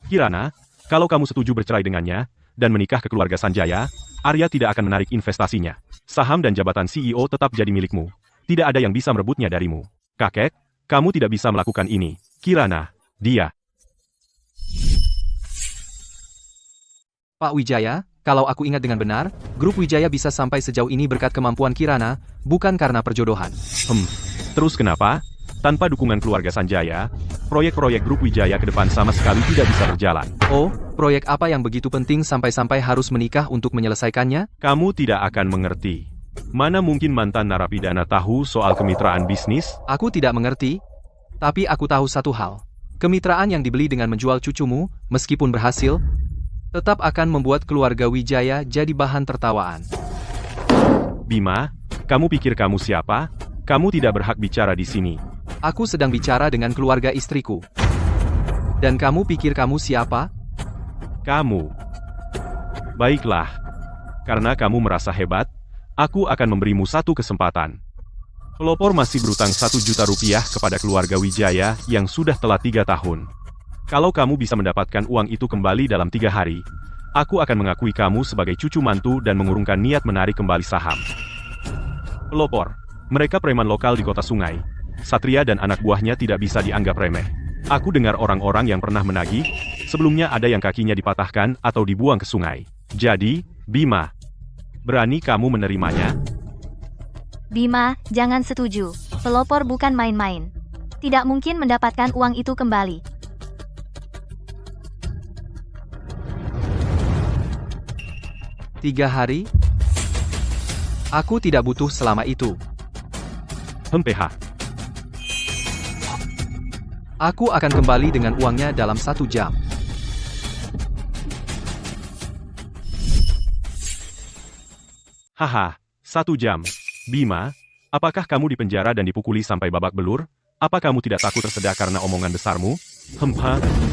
S1: Kirana, kalau kamu setuju bercerai dengannya, dan menikah ke keluarga Sanjaya, Arya tidak akan menarik investasinya. Saham dan jabatan CEO tetap jadi milikmu. Tidak ada yang bisa merebutnya darimu. Kakek, kamu tidak bisa melakukan ini. Kirana, dia.
S2: Pak Wijaya, kalau aku ingat dengan benar, grup Wijaya bisa sampai sejauh ini berkat kemampuan Kirana, bukan karena perjodohan.
S1: Terus kenapa? Tanpa dukungan keluarga Sanjaya, proyek-proyek grup Wijaya ke depan sama sekali tidak bisa berjalan.
S2: Oh, proyek apa yang begitu penting sampai-sampai harus menikah untuk menyelesaikannya?
S1: Kamu tidak akan mengerti. Mana mungkin mantan narapidana tahu soal kemitraan bisnis?
S2: Aku tidak mengerti, tapi aku tahu satu hal. Kemitraan yang dibeli dengan menjual cucumu, meskipun berhasil, tetap akan membuat keluarga Wijaya jadi bahan tertawaan.
S1: Bima, kamu pikir kamu siapa? Kamu tidak berhak bicara di sini.
S2: Aku sedang bicara dengan keluarga istriku. Dan kamu pikir kamu siapa?
S1: Kamu. Baiklah. Karena kamu merasa hebat, aku akan memberimu satu kesempatan. Pelopor masih berutang 1 juta rupiah kepada keluarga Wijaya yang sudah telat 3 tahun. Kalau kamu bisa mendapatkan uang itu kembali dalam 3 hari, aku akan mengakui kamu sebagai cucu mantu dan mengurungkan niat menarik kembali saham. Pelopor, mereka preman lokal di kota sungai. Satria dan anak buahnya tidak bisa dianggap remeh. Aku dengar orang-orang yang pernah menagih, sebelumnya ada yang kakinya dipatahkan atau dibuang ke sungai. Jadi, Bima, berani kamu menerimanya?
S4: Bima, jangan setuju. Pelopor bukan main-main. Tidak mungkin mendapatkan uang itu kembali.
S2: Tiga hari? Aku tidak butuh selama itu.
S1: PH.
S2: Aku akan kembali dengan uangnya dalam 1 jam.
S1: Haha, 1 jam. Bima, apakah kamu dipenjara dan dipukuli sampai babak belur? Apa kamu tidak takut tersedak karena omongan besarmu?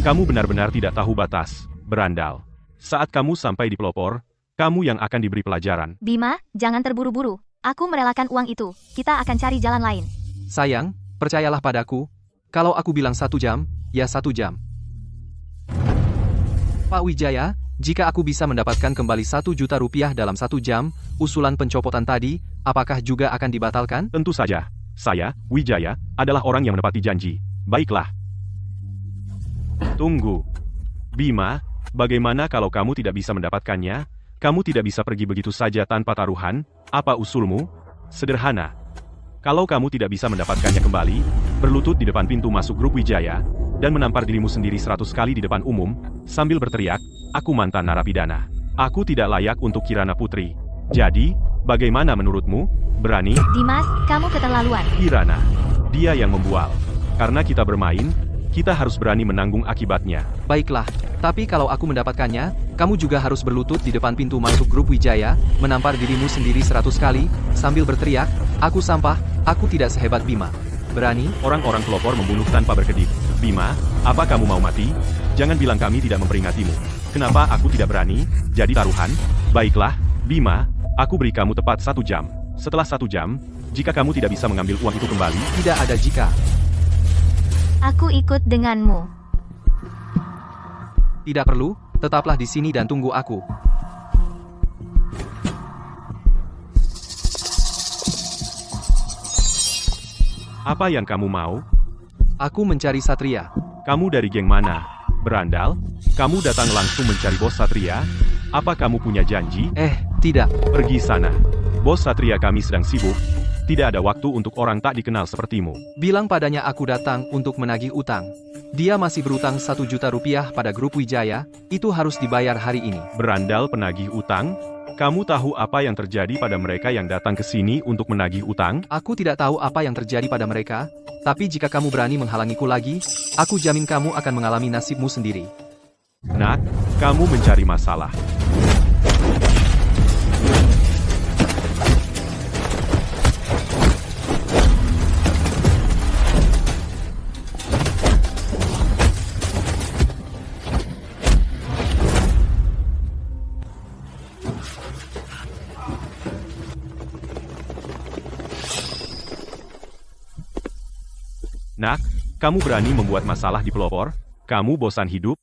S1: Kamu benar-benar tidak tahu batas, berandal. Saat kamu sampai di pelopor, kamu yang akan diberi pelajaran.
S4: Bima, jangan terburu-buru. Aku merelakan uang itu. Kita akan cari jalan lain.
S2: Sayang, percayalah padaku. Kalau aku bilang 1 jam, ya 1 jam. Pak Wijaya, jika aku bisa mendapatkan kembali 1 juta rupiah dalam 1 jam, usulan pencopotan tadi, apakah juga akan dibatalkan?
S1: Tentu saja. Saya, Wijaya, adalah orang yang menepati janji. Baiklah. Tunggu. Bima, bagaimana kalau kamu tidak bisa mendapatkannya? Kamu tidak bisa pergi begitu saja tanpa taruhan? Apa usulmu? Sederhana. Kalau kamu tidak bisa mendapatkannya kembali, berlutut di depan pintu masuk grup Wijaya, dan menampar dirimu sendiri 100 kali di depan umum, sambil berteriak, aku mantan narapidana. Aku tidak layak untuk Kirana Putri. Jadi, bagaimana menurutmu? Berani?
S4: Dimas, kamu keterlaluan.
S1: Kirana. Dia yang membual. Karena kita bermain, kita harus berani menanggung akibatnya.
S2: Baiklah, tapi kalau aku mendapatkannya, kamu juga harus berlutut di depan pintu masuk grup Wijaya, menampar dirimu sendiri 100 kali, sambil berteriak, aku sampah, aku tidak sehebat Bima. Berani?
S1: Orang-orang pelopor membunuh tanpa berkedip. Bima, apa kamu mau mati? Jangan bilang kami tidak memperingatimu. Kenapa aku tidak berani? Jadi taruhan? Baiklah, Bima, aku beri kamu tepat 1 jam. Setelah 1 jam, jika kamu tidak bisa mengambil uang itu kembali,
S2: Tidak ada jika.
S4: Aku ikut denganmu.
S2: Tidak perlu, tetaplah di sini dan tunggu aku.
S1: apa yang kamu mau?
S2: Aku mencari Satria.
S1: Kamu dari geng mana? Berandal? Kamu datang langsung mencari bos Satria? Apa kamu punya janji?
S2: Tidak.
S1: Pergi sana. Bos Satria kami sedang sibuk. Tidak ada waktu untuk orang tak dikenal sepertimu.
S2: Bilang padanya aku datang untuk menagih utang. Dia masih berutang 1 juta rupiah pada grup Wijaya, itu harus dibayar hari ini.
S1: Berandal penagih utang? Kamu tahu apa yang terjadi pada mereka yang datang ke sini untuk menagih utang?
S2: Aku tidak tahu apa yang terjadi pada mereka, tapi jika kamu berani menghalangiku lagi, aku jamin kamu akan mengalami nasibmu sendiri.
S1: Nak, kamu mencari masalah. Nak, kamu berani membuat masalah di pelopor? Kamu bosan hidup?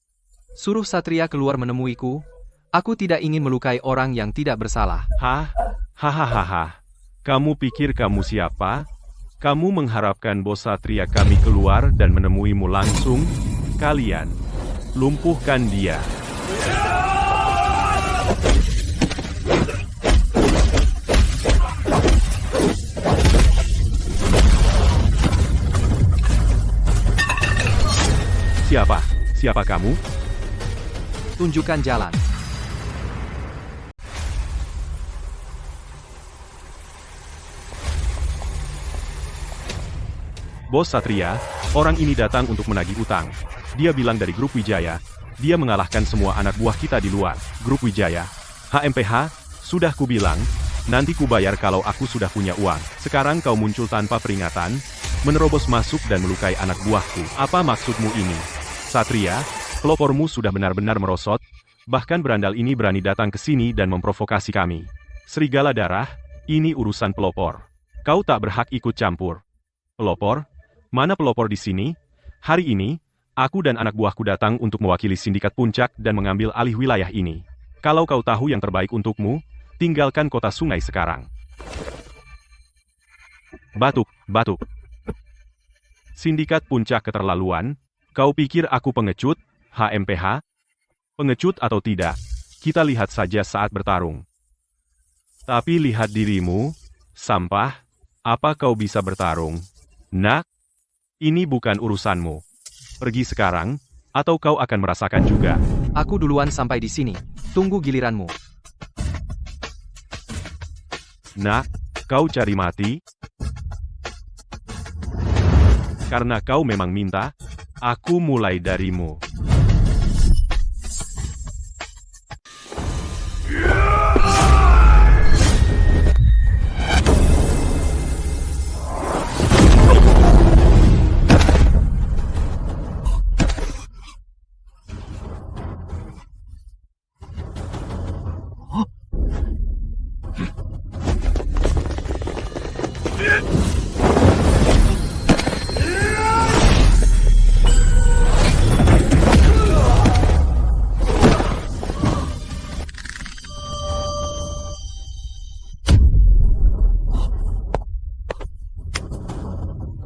S2: Suruh Satria keluar menemuiku, Aku tidak ingin melukai orang yang tidak bersalah.
S1: Hahaha. Kamu pikir kamu siapa? Kamu mengharapkan bos Satria kami keluar dan menemuimu langsung? Kalian, lumpuhkan dia. Siapa kamu?
S2: Tunjukkan jalan.
S1: Bos Satria, orang ini datang untuk menagih utang. Dia bilang dari grup Wijaya. Dia mengalahkan semua anak buah kita di luar. Grup Wijaya. HMPH, sudah kubilang, nanti kubayar kalau aku sudah punya uang. Sekarang kau muncul tanpa peringatan, menerobos masuk dan melukai anak buahku. Apa maksudmu ini? Satria, pelopormu sudah benar-benar merosot, bahkan berandal ini berani datang ke sini dan memprovokasi kami. Serigala darah, ini urusan pelopor. Kau tak berhak ikut campur. Pelopor? Mana pelopor di sini? Hari ini, aku dan anak buahku datang untuk mewakili sindikat Puncak dan mengambil alih wilayah ini. Kalau kau tahu yang terbaik untukmu, tinggalkan kota sungai sekarang. Batuk. Sindikat Puncak keterlaluan? Kau pikir aku pengecut, HMPH? Pengecut atau tidak, kita lihat saja saat bertarung. Tapi lihat dirimu, sampah, apa kau bisa bertarung? Nak, ini bukan urusanmu. Pergi sekarang, atau kau akan merasakan juga.
S2: Aku duluan sampai di sini. Tunggu giliranmu.
S1: Nak, kau cari mati? Karena kau memang minta, aku mulai darimu.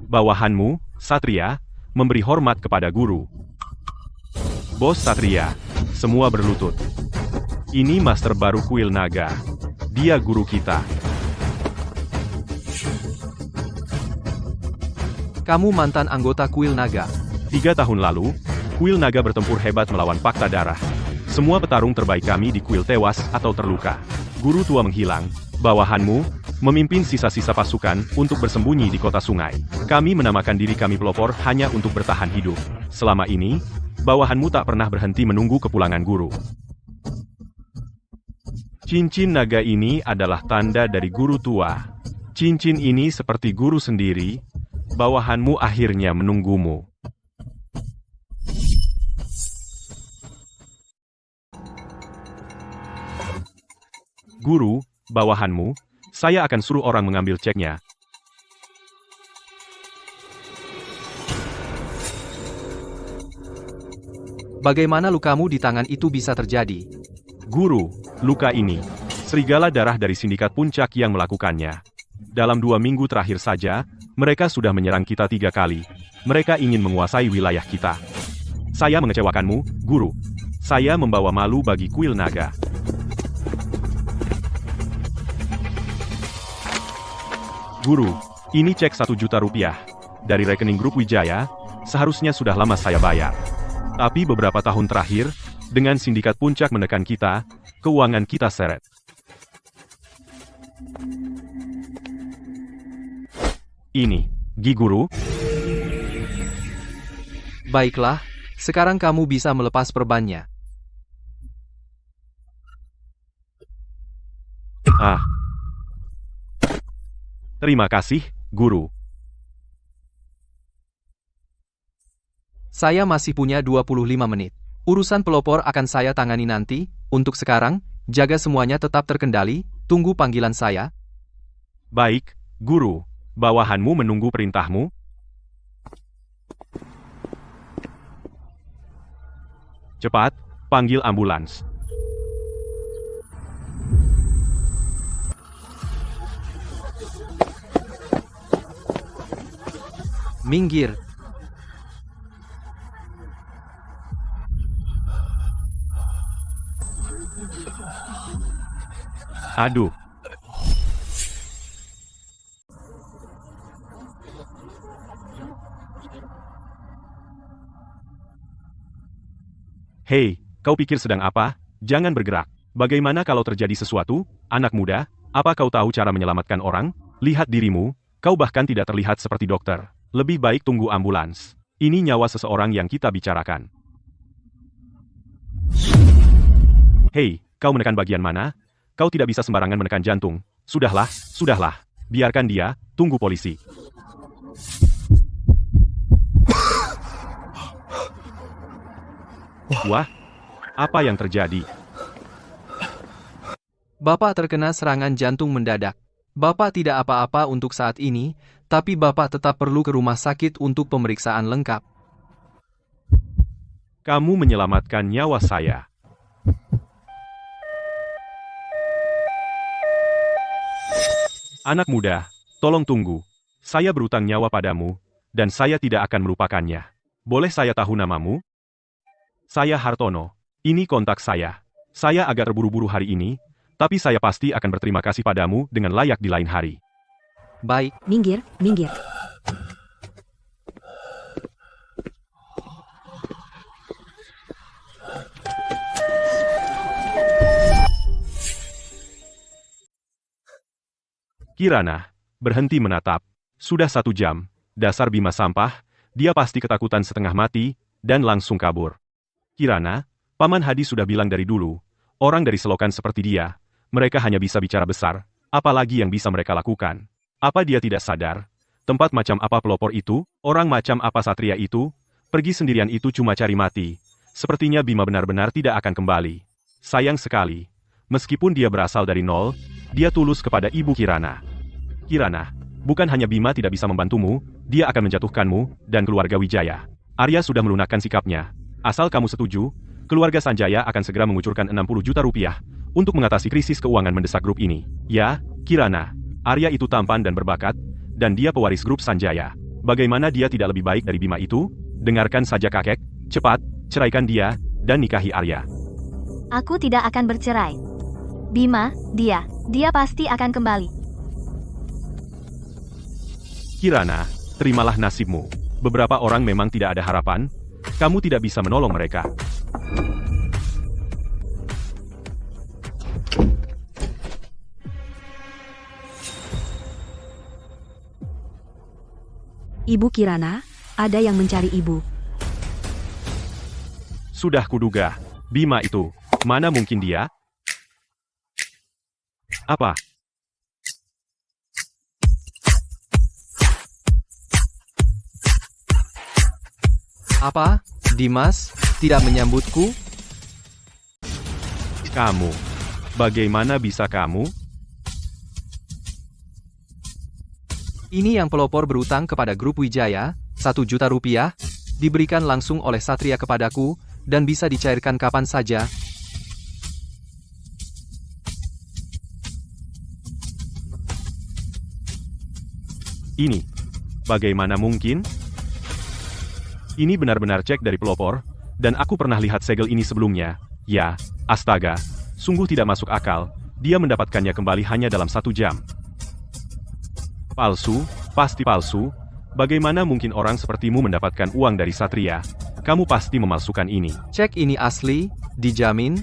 S1: Bawahanmu, Satria, memberi hormat kepada guru. Bos Satria, semua berlutut. Ini master baru kuil naga. Dia guru kita.
S2: Kamu mantan anggota kuil naga.
S1: 3 tahun lalu, kuil naga bertempur hebat melawan Pakta Darah. Semua petarung terbaik kami di kuil tewas atau terluka. Guru tua menghilang. Bawahanmu memimpin sisa-sisa pasukan untuk bersembunyi di kota sungai. Kami menamakan diri kami pelopor hanya untuk bertahan hidup. Selama ini, bawahanmu tak pernah berhenti menunggu kepulangan guru. Cincin naga ini adalah tanda dari guru tua. Cincin ini seperti guru sendiri. Bawahanmu akhirnya menunggumu. Guru, bawahanmu, saya akan suruh orang mengambil ceknya.
S2: Bagaimana lukamu di tangan itu bisa terjadi?
S1: Guru, luka ini, serigala darah dari sindikat Puncak yang melakukannya. Dalam 2 minggu terakhir saja, mereka sudah menyerang kita 3 kali. Mereka ingin menguasai wilayah kita. Saya mengecewakanmu, guru. Saya membawa malu bagi kuil naga. Guru, ini cek 1 juta rupiah. Dari rekening grup Wijaya, seharusnya sudah lama saya bayar. Tapi beberapa tahun terakhir, dengan sindikat Puncak menekan kita, keuangan kita seret. Ini, Gi Guru.
S2: Baiklah, sekarang kamu bisa melepas perbannya.
S1: Terima kasih, Guru.
S2: Saya masih punya 25 menit. Urusan pelopor akan saya tangani nanti. Untuk sekarang, jaga semuanya tetap terkendali, tunggu panggilan saya.
S1: Baik, Guru. Bawahanmu menunggu perintahmu. Cepat, panggil ambulans.
S2: Minggir.
S1: Aduh. Hei, kau pikir sedang apa? Jangan bergerak. Bagaimana kalau terjadi sesuatu, anak muda? Apa kau tahu cara menyelamatkan orang? Lihat dirimu, kau bahkan tidak terlihat seperti dokter. Lebih baik tunggu ambulans. Ini nyawa seseorang yang kita bicarakan. Hei, kau menekan bagian mana? Kau tidak bisa sembarangan menekan jantung. Sudahlah, sudahlah. Biarkan dia, tunggu polisi. Wah, apa yang terjadi?
S2: Bapak terkena serangan jantung mendadak. Bapak tidak apa-apa untuk saat ini, tapi Bapak tetap perlu ke rumah sakit untuk pemeriksaan lengkap.
S1: Kamu menyelamatkan nyawa saya. Anak muda, tolong tunggu. Saya berutang nyawa padamu, dan saya tidak akan melupakannya. Boleh saya tahu namamu? Saya Hartono. Ini kontak saya. Saya agak terburu-buru hari ini, tapi saya pasti akan berterima kasih padamu dengan layak di lain hari.
S2: Baik,
S3: Minggir, minggir.
S1: Kirana, berhenti menatap. Sudah 1 jam, dasar Bima sampah, dia pasti ketakutan setengah mati, dan langsung kabur. Kirana, Paman Hadi sudah bilang dari dulu, orang dari selokan seperti dia, mereka hanya bisa bicara besar, apalagi yang bisa mereka lakukan. Apa dia tidak sadar? Tempat macam apa pelopor itu, orang macam apa satria itu, pergi sendirian itu cuma cari mati. Sepertinya Bima benar-benar tidak akan kembali. Sayang sekali. Meskipun dia berasal dari nol, dia tulus kepada Ibu Kirana. Kirana, bukan hanya Bima tidak bisa membantumu, dia akan menjatuhkanmu, dan keluarga Wijaya. Arya sudah melunakkan sikapnya. Asal kamu setuju, keluarga Sanjaya akan segera mengucurkan 60 juta rupiah untuk mengatasi krisis keuangan mendesak grup ini. Ya, Kirana, Arya itu tampan dan berbakat, dan dia pewaris grup Sanjaya. Bagaimana dia tidak lebih baik dari Bima itu? Dengarkan saja kakek, cepat, ceraikan dia, dan nikahi Arya.
S4: Aku tidak akan bercerai. Bima, dia pasti akan kembali.
S1: Kirana, terimalah nasibmu. Beberapa orang memang tidak ada harapan, kamu tidak bisa menolong mereka.
S3: Ibu Kirana, ada yang mencari ibu.
S1: Sudah kuduga, Bima itu, mana mungkin dia? Apa?
S2: apa? Dimas, tidak menyambutku?
S1: Kamu. Bagaimana bisa kamu?
S2: Ini yang pelopor berutang kepada grup Wijaya, 1 juta rupiah, diberikan langsung oleh Satria kepadaku, dan bisa dicairkan kapan saja.
S1: Ini. Bagaimana mungkin? Ini benar-benar cek dari pelopor, dan aku pernah lihat segel ini sebelumnya. Ya, astaga, sungguh tidak masuk akal, dia mendapatkannya kembali hanya dalam 1 jam. Palsu, pasti palsu. Bagaimana mungkin orang sepertimu mendapatkan uang dari Satria? Kamu pasti memalsukan ini.
S2: Cek ini asli, dijamin.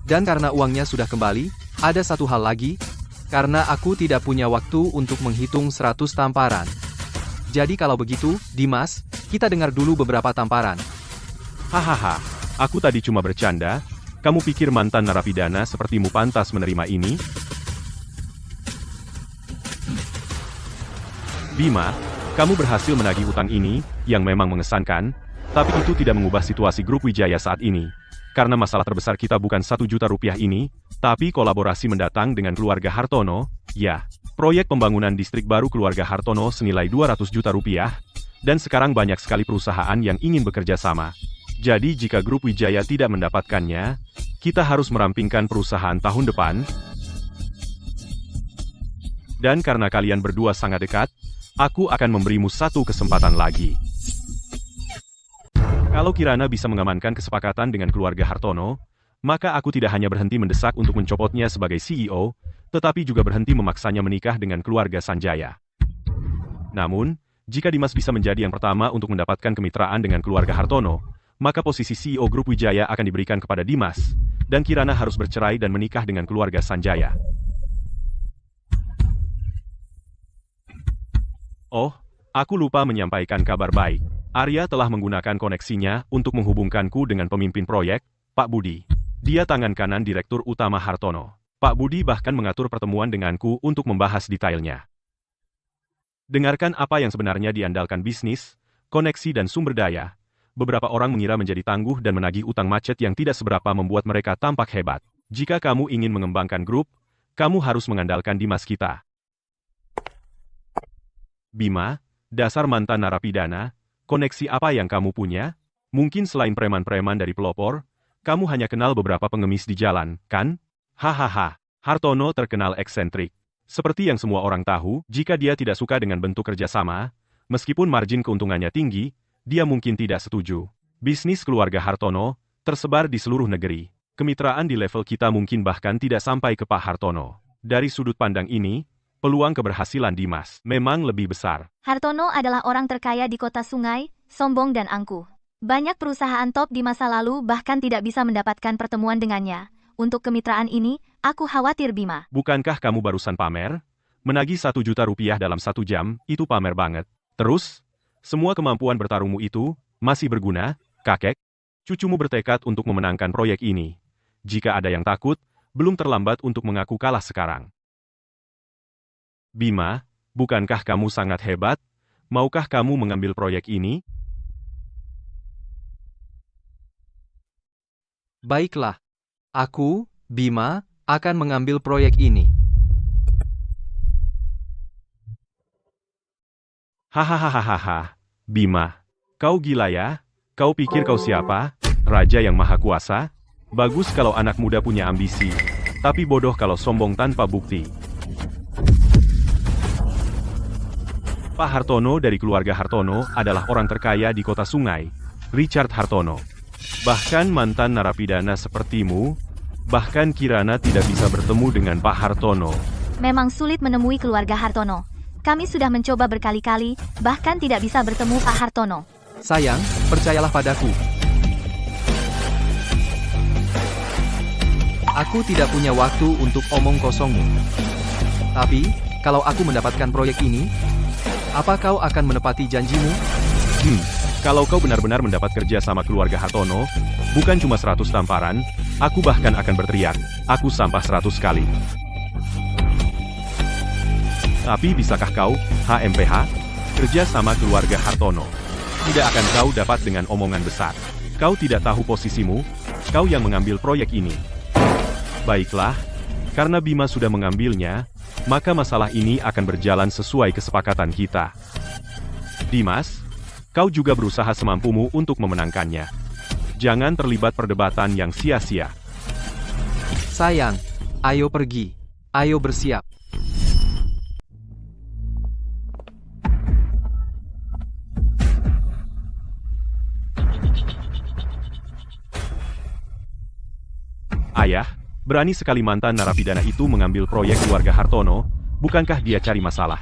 S2: Dan karena uangnya sudah kembali, ada satu hal lagi, karena aku tidak punya waktu untuk menghitung 100 tamparan. Jadi kalau begitu, Dimas, kita dengar dulu beberapa tamparan.
S1: Hahaha, aku tadi cuma bercanda. Kamu pikir mantan narapidana sepertimu pantas menerima ini? Bima, kamu berhasil menagih utang ini, yang memang mengesankan, tapi itu tidak mengubah situasi grup Wijaya saat ini. Karena masalah terbesar kita bukan 1 juta rupiah ini, tapi kolaborasi mendatang dengan keluarga Hartono, ya, proyek pembangunan distrik baru keluarga Hartono senilai 200 juta rupiah, dan sekarang banyak sekali perusahaan yang ingin bekerja sama. Jadi jika grup Wijaya tidak mendapatkannya, kita harus merampingkan perusahaan tahun depan. Dan karena kalian berdua sangat dekat, Aku akan memberimu satu kesempatan lagi. Kalau Kirana bisa mengamankan kesepakatan dengan keluarga Hartono, maka aku tidak hanya berhenti mendesak untuk mencopotnya sebagai CEO, tetapi juga berhenti memaksanya menikah dengan keluarga Sanjaya. Namun, jika Dimas bisa menjadi yang pertama untuk mendapatkan kemitraan dengan keluarga Hartono, maka posisi CEO Grup Wijaya akan diberikan kepada Dimas, dan Kirana harus bercerai dan menikah dengan keluarga Sanjaya. Oh, aku lupa menyampaikan kabar baik. Arya telah menggunakan koneksinya untuk menghubungkanku dengan pemimpin proyek, Pak Budi. Dia tangan kanan Direktur Utama Hartono. Pak Budi bahkan mengatur pertemuan denganku untuk membahas detailnya. Dengarkan apa yang sebenarnya diandalkan bisnis, koneksi dan sumber daya. Beberapa orang mengira menjadi tangguh dan menagih utang macet yang tidak seberapa membuat mereka tampak hebat. Jika kamu ingin mengembangkan grup, kamu harus mengandalkan Dimas kita. Bima, dasar mantan narapidana, koneksi apa yang kamu punya? Mungkin selain preman-preman dari pelopor, kamu hanya kenal beberapa pengemis di jalan, kan? Hahaha, Hartono terkenal eksentrik. Seperti yang semua orang tahu, jika dia tidak suka dengan bentuk kerjasama, meskipun margin keuntungannya tinggi, dia mungkin tidak setuju. Bisnis keluarga Hartono tersebar di seluruh negeri. Kemitraan di level kita mungkin bahkan tidak sampai ke Pak Hartono. Dari sudut pandang ini, peluang keberhasilan Dimas memang lebih besar.
S4: Hartono adalah orang terkaya di kota Sungai, sombong dan angkuh. Banyak perusahaan top di masa lalu bahkan tidak bisa mendapatkan pertemuan dengannya. Untuk kemitraan ini, aku khawatir Bima.
S1: Bukankah kamu barusan pamer? Menagih 1 juta rupiah dalam 1 jam, itu pamer banget. Terus, semua kemampuan bertarungmu itu masih berguna, kakek? Cucumu bertekad untuk memenangkan proyek ini. Jika ada yang takut, belum terlambat untuk mengaku kalah sekarang. Bima, bukankah kamu sangat hebat? Maukah kamu mengambil proyek ini?
S2: Baiklah. Aku, Bima, akan mengambil proyek ini.
S1: Hahaha, Bima. Kau gila ya? Kau pikir kau siapa? Raja yang maha kuasa? Bagus kalau anak muda punya ambisi, tapi bodoh kalau sombong tanpa bukti. Pak Hartono dari keluarga Hartono adalah orang terkaya di kota Sungai, Richard Hartono. Bahkan mantan narapidana sepertimu, bahkan Kirana tidak bisa bertemu dengan Pak Hartono.
S4: Memang sulit menemui keluarga Hartono. Kami sudah mencoba berkali-kali, bahkan tidak bisa bertemu Pak Hartono.
S2: Sayang, percayalah padaku. Aku tidak punya waktu untuk omong kosongmu. Tapi, kalau aku mendapatkan proyek ini, apa kau akan menepati janjimu?
S1: Kalau kau benar-benar mendapat kerja sama keluarga Hartono, bukan cuma 100 tamparan, aku bahkan akan berteriak, aku sampah 100 kali. Tapi bisakah kau, HMPH, kerja sama keluarga Hartono? Tidak akan kau dapat dengan omongan besar. Kau tidak tahu posisimu, kau yang mengambil proyek ini. Baiklah, karena Bima sudah mengambilnya, maka masalah ini akan berjalan sesuai kesepakatan kita. Dimas, kau juga berusaha semampumu untuk memenangkannya. Jangan terlibat perdebatan yang sia-sia.
S2: Sayang, ayo pergi. Ayo bersiap.
S1: Ayah, berani sekali mantan narapidana itu mengambil proyek keluarga Hartono, bukankah dia cari masalah?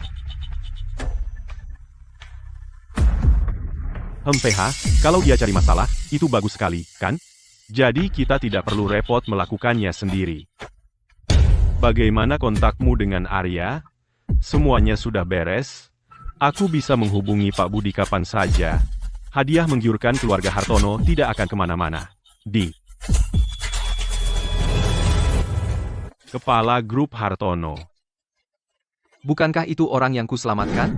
S1: PH, kalau dia cari masalah, itu bagus sekali, kan? Jadi kita tidak perlu repot melakukannya sendiri. Bagaimana kontakmu dengan Arya? Semuanya sudah beres? Aku bisa menghubungi Pak Budi kapan saja. Hadiah menggiurkan keluarga Hartono tidak akan kemana-mana. Kepala Grup Hartono.
S2: Bukankah itu orang yang kuselamatkan?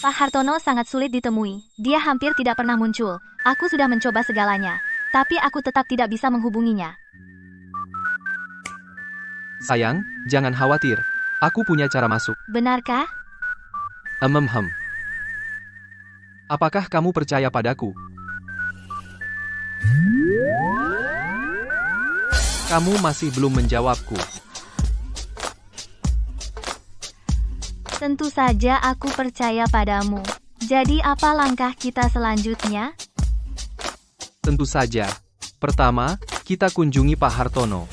S4: Pak Hartono sangat sulit ditemui. Dia hampir tidak pernah muncul. Aku sudah mencoba segalanya, tapi aku tetap tidak bisa menghubunginya.
S2: Sayang, jangan khawatir. Aku punya cara masuk.
S4: Benarkah?
S2: Apakah kamu percaya padaku? Kamu masih belum menjawabku.
S4: Tentu saja aku percaya padamu. Jadi apa langkah kita selanjutnya?
S2: Tentu saja. Pertama, kita kunjungi Pak Hartono.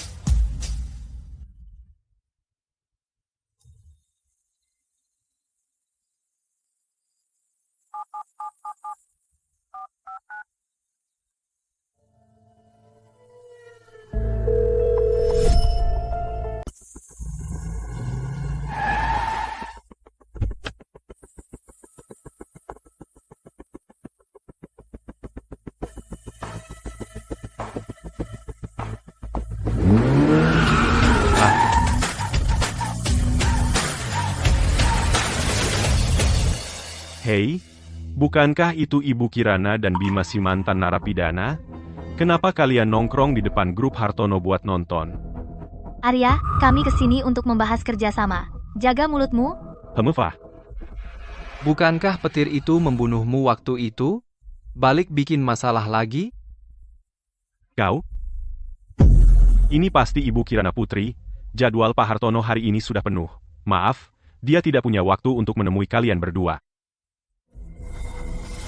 S1: Hei, bukankah itu Ibu Kirana dan Bima si mantan narapidana? Kenapa kalian nongkrong di depan grup Hartono buat nonton?
S4: Arya, kami kesini untuk membahas kerjasama. Jaga mulutmu.
S1: Fah.
S2: Bukankah petir itu membunuhmu waktu itu? Balik bikin masalah lagi?
S1: Kau? Ini pasti Ibu Kirana Putri. Jadwal Pak Hartono hari ini sudah penuh. Maaf, dia tidak punya waktu untuk menemui kalian berdua.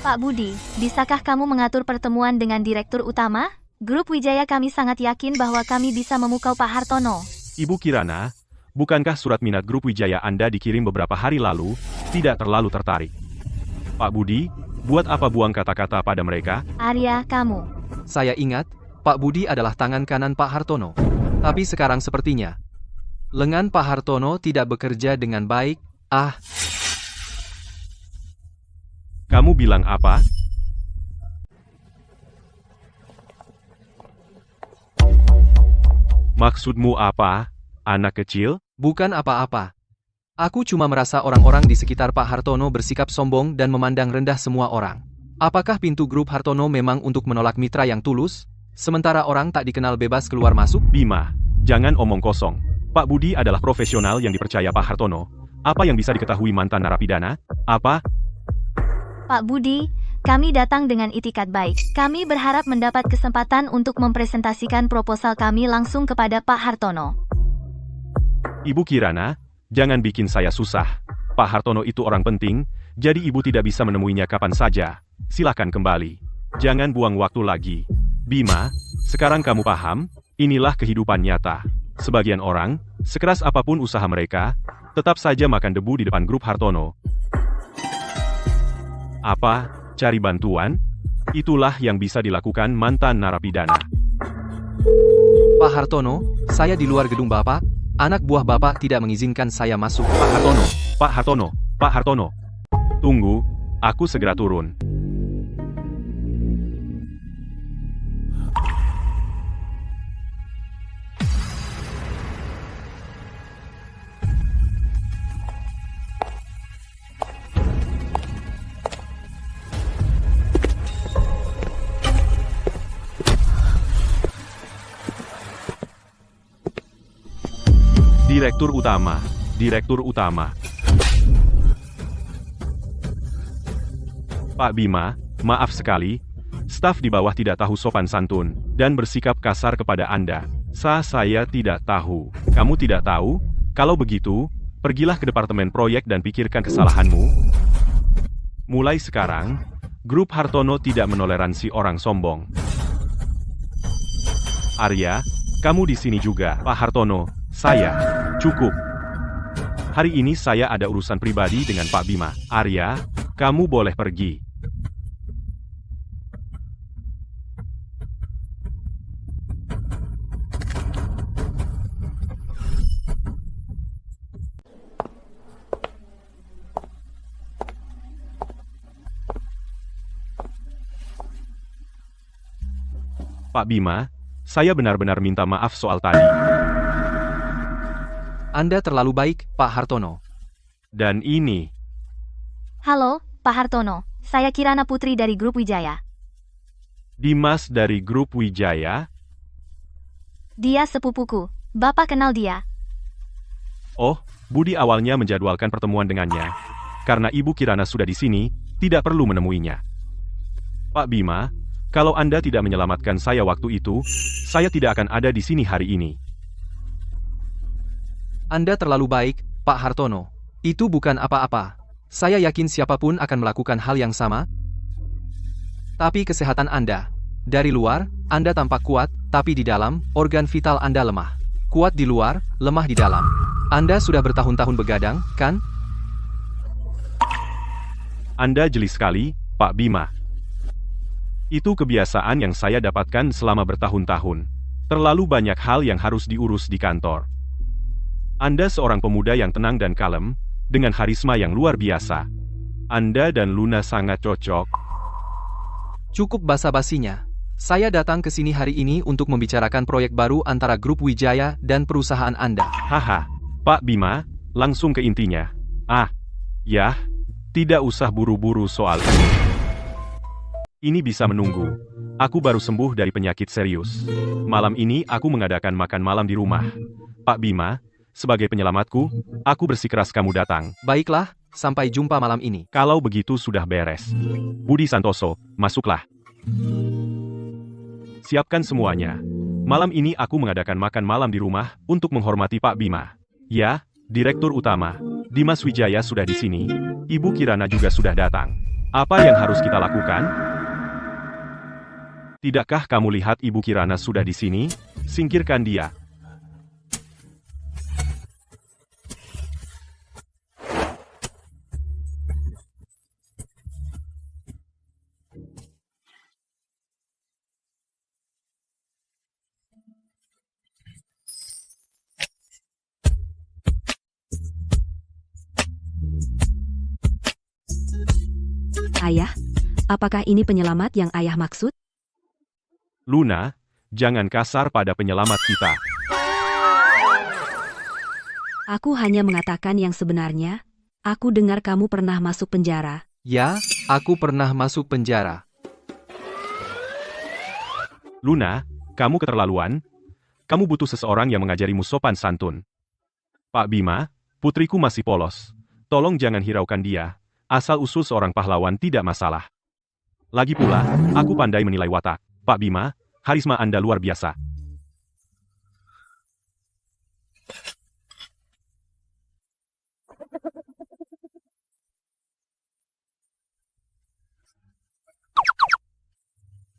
S4: Pak Budi, bisakah kamu mengatur pertemuan dengan Direktur Utama? Grup Wijaya kami sangat yakin bahwa kami bisa memukau Pak Hartono.
S1: Ibu Kirana, bukankah surat minat grup Wijaya Anda dikirim beberapa hari lalu? Tidak terlalu tertarik. Pak Budi, buat apa buang kata-kata pada mereka?
S4: Arya, kamu.
S2: Saya ingat, Pak Budi adalah tangan kanan Pak Hartono. Tapi sekarang sepertinya, lengan Pak Hartono tidak bekerja dengan baik.
S1: Kamu bilang apa? Maksudmu apa, anak kecil?
S2: Bukan apa-apa. Aku cuma merasa orang-orang di sekitar Pak Hartono bersikap sombong dan memandang rendah semua orang. Apakah pintu grup Hartono memang untuk menolak mitra yang tulus? Sementara orang tak dikenal bebas keluar masuk?
S1: Bima, jangan omong kosong. Pak Budi adalah profesional yang dipercaya Pak Hartono. Apa yang bisa diketahui mantan narapidana? Apa?
S4: Pak Budi, kami datang dengan itikat baik. Kami berharap mendapat kesempatan untuk mempresentasikan proposal kami langsung kepada Pak Hartono.
S1: Ibu Kirana, jangan bikin saya susah. Pak Hartono itu orang penting, jadi ibu tidak bisa menemuinya kapan saja. Silakan kembali. Jangan buang waktu lagi. Bima, sekarang kamu paham? Inilah kehidupan nyata. Sebagian orang, sekeras apapun usaha mereka, tetap saja makan debu di depan grup Hartono. Apa? Cari bantuan? Itulah yang bisa dilakukan mantan narapidana.
S2: Pak Hartono, saya di luar gedung Bapak. Anak buah Bapak tidak mengizinkan saya masuk.
S1: Pak Hartono, Pak Hartono, Pak Hartono. Tunggu, aku segera turun. Direktur Utama, Direktur Utama. Pak Bima, maaf sekali, staf di bawah tidak tahu sopan santun, dan bersikap kasar kepada Anda. Saya tidak tahu. Kamu tidak tahu? Kalau begitu, pergilah ke departemen proyek dan pikirkan kesalahanmu. Mulai sekarang, grup Hartono tidak menoleransi orang sombong. Arya, kamu di sini juga, Pak Hartono. Saya, cukup. Hari ini saya ada urusan pribadi dengan Pak Bima. Arya, kamu boleh pergi. Pak Bima, saya benar-benar minta maaf soal tadi.
S2: Anda terlalu baik, Pak Hartono.
S1: Dan ini,
S4: Halo, Pak Hartono. Saya Kirana Putri dari Grup Wijaya.
S1: Dimas dari grup Wijaya.
S4: Dia sepupuku. Bapak kenal dia.
S1: Oh, Budi awalnya menjadwalkan pertemuan dengannya. Karena Ibu Kirana sudah di sini, tidak perlu menemuinya. Pak Bima, kalau Anda tidak menyelamatkan saya waktu itu, saya tidak akan ada di sini hari ini.
S2: Anda terlalu baik, Pak Hartono. Itu bukan apa-apa. Saya yakin siapapun akan melakukan hal yang sama. Tapi kesehatan Anda. Dari luar, Anda tampak kuat, tapi di dalam, organ vital Anda lemah. Kuat di luar, lemah di dalam. Anda sudah bertahun-tahun begadang, kan?
S1: Anda jeli sekali, Pak Bima. Itu kebiasaan yang saya dapatkan selama bertahun-tahun. Terlalu banyak hal yang harus diurus di kantor. Anda seorang pemuda yang tenang dan kalem, dengan karisma yang luar biasa. Anda dan Luna sangat cocok.
S2: Cukup basa-basinya. Saya datang ke sini hari ini untuk membicarakan proyek baru antara Grup Wijaya dan perusahaan Anda.
S1: Haha, Pak Bima, langsung ke intinya. Ya, tidak usah buru-buru soal ini. Ini bisa menunggu. Aku baru sembuh dari penyakit serius. Malam ini aku mengadakan makan malam di rumah. Pak Bima, sebagai penyelamatku, aku bersikeras kamu datang.
S2: Baiklah, sampai jumpa malam ini.
S1: Kalau begitu sudah beres. Budi Santoso, masuklah. Siapkan semuanya. Malam ini aku mengadakan makan malam di rumah untuk menghormati Pak Bima. Ya, Direktur Utama, Dimas Wijaya sudah di sini. Ibu Kirana juga sudah datang. Apa yang harus kita lakukan? Tidakkah kamu lihat Ibu Kirana sudah di sini? Singkirkan dia.
S3: Ayah, apakah ini penyelamat yang ayah maksud?
S1: Luna, jangan kasar pada penyelamat kita.
S3: Aku hanya mengatakan yang sebenarnya. Aku dengar kamu pernah masuk penjara.
S2: Ya, aku pernah masuk penjara.
S1: Luna, kamu keterlaluan. Kamu butuh seseorang yang mengajarimu sopan santun. Pak Bima, putriku masih polos. Tolong jangan hiraukan dia. Asal-usul seorang pahlawan tidak masalah. Lagi pula, aku pandai menilai watak. Pak Bima, karisma Anda luar biasa.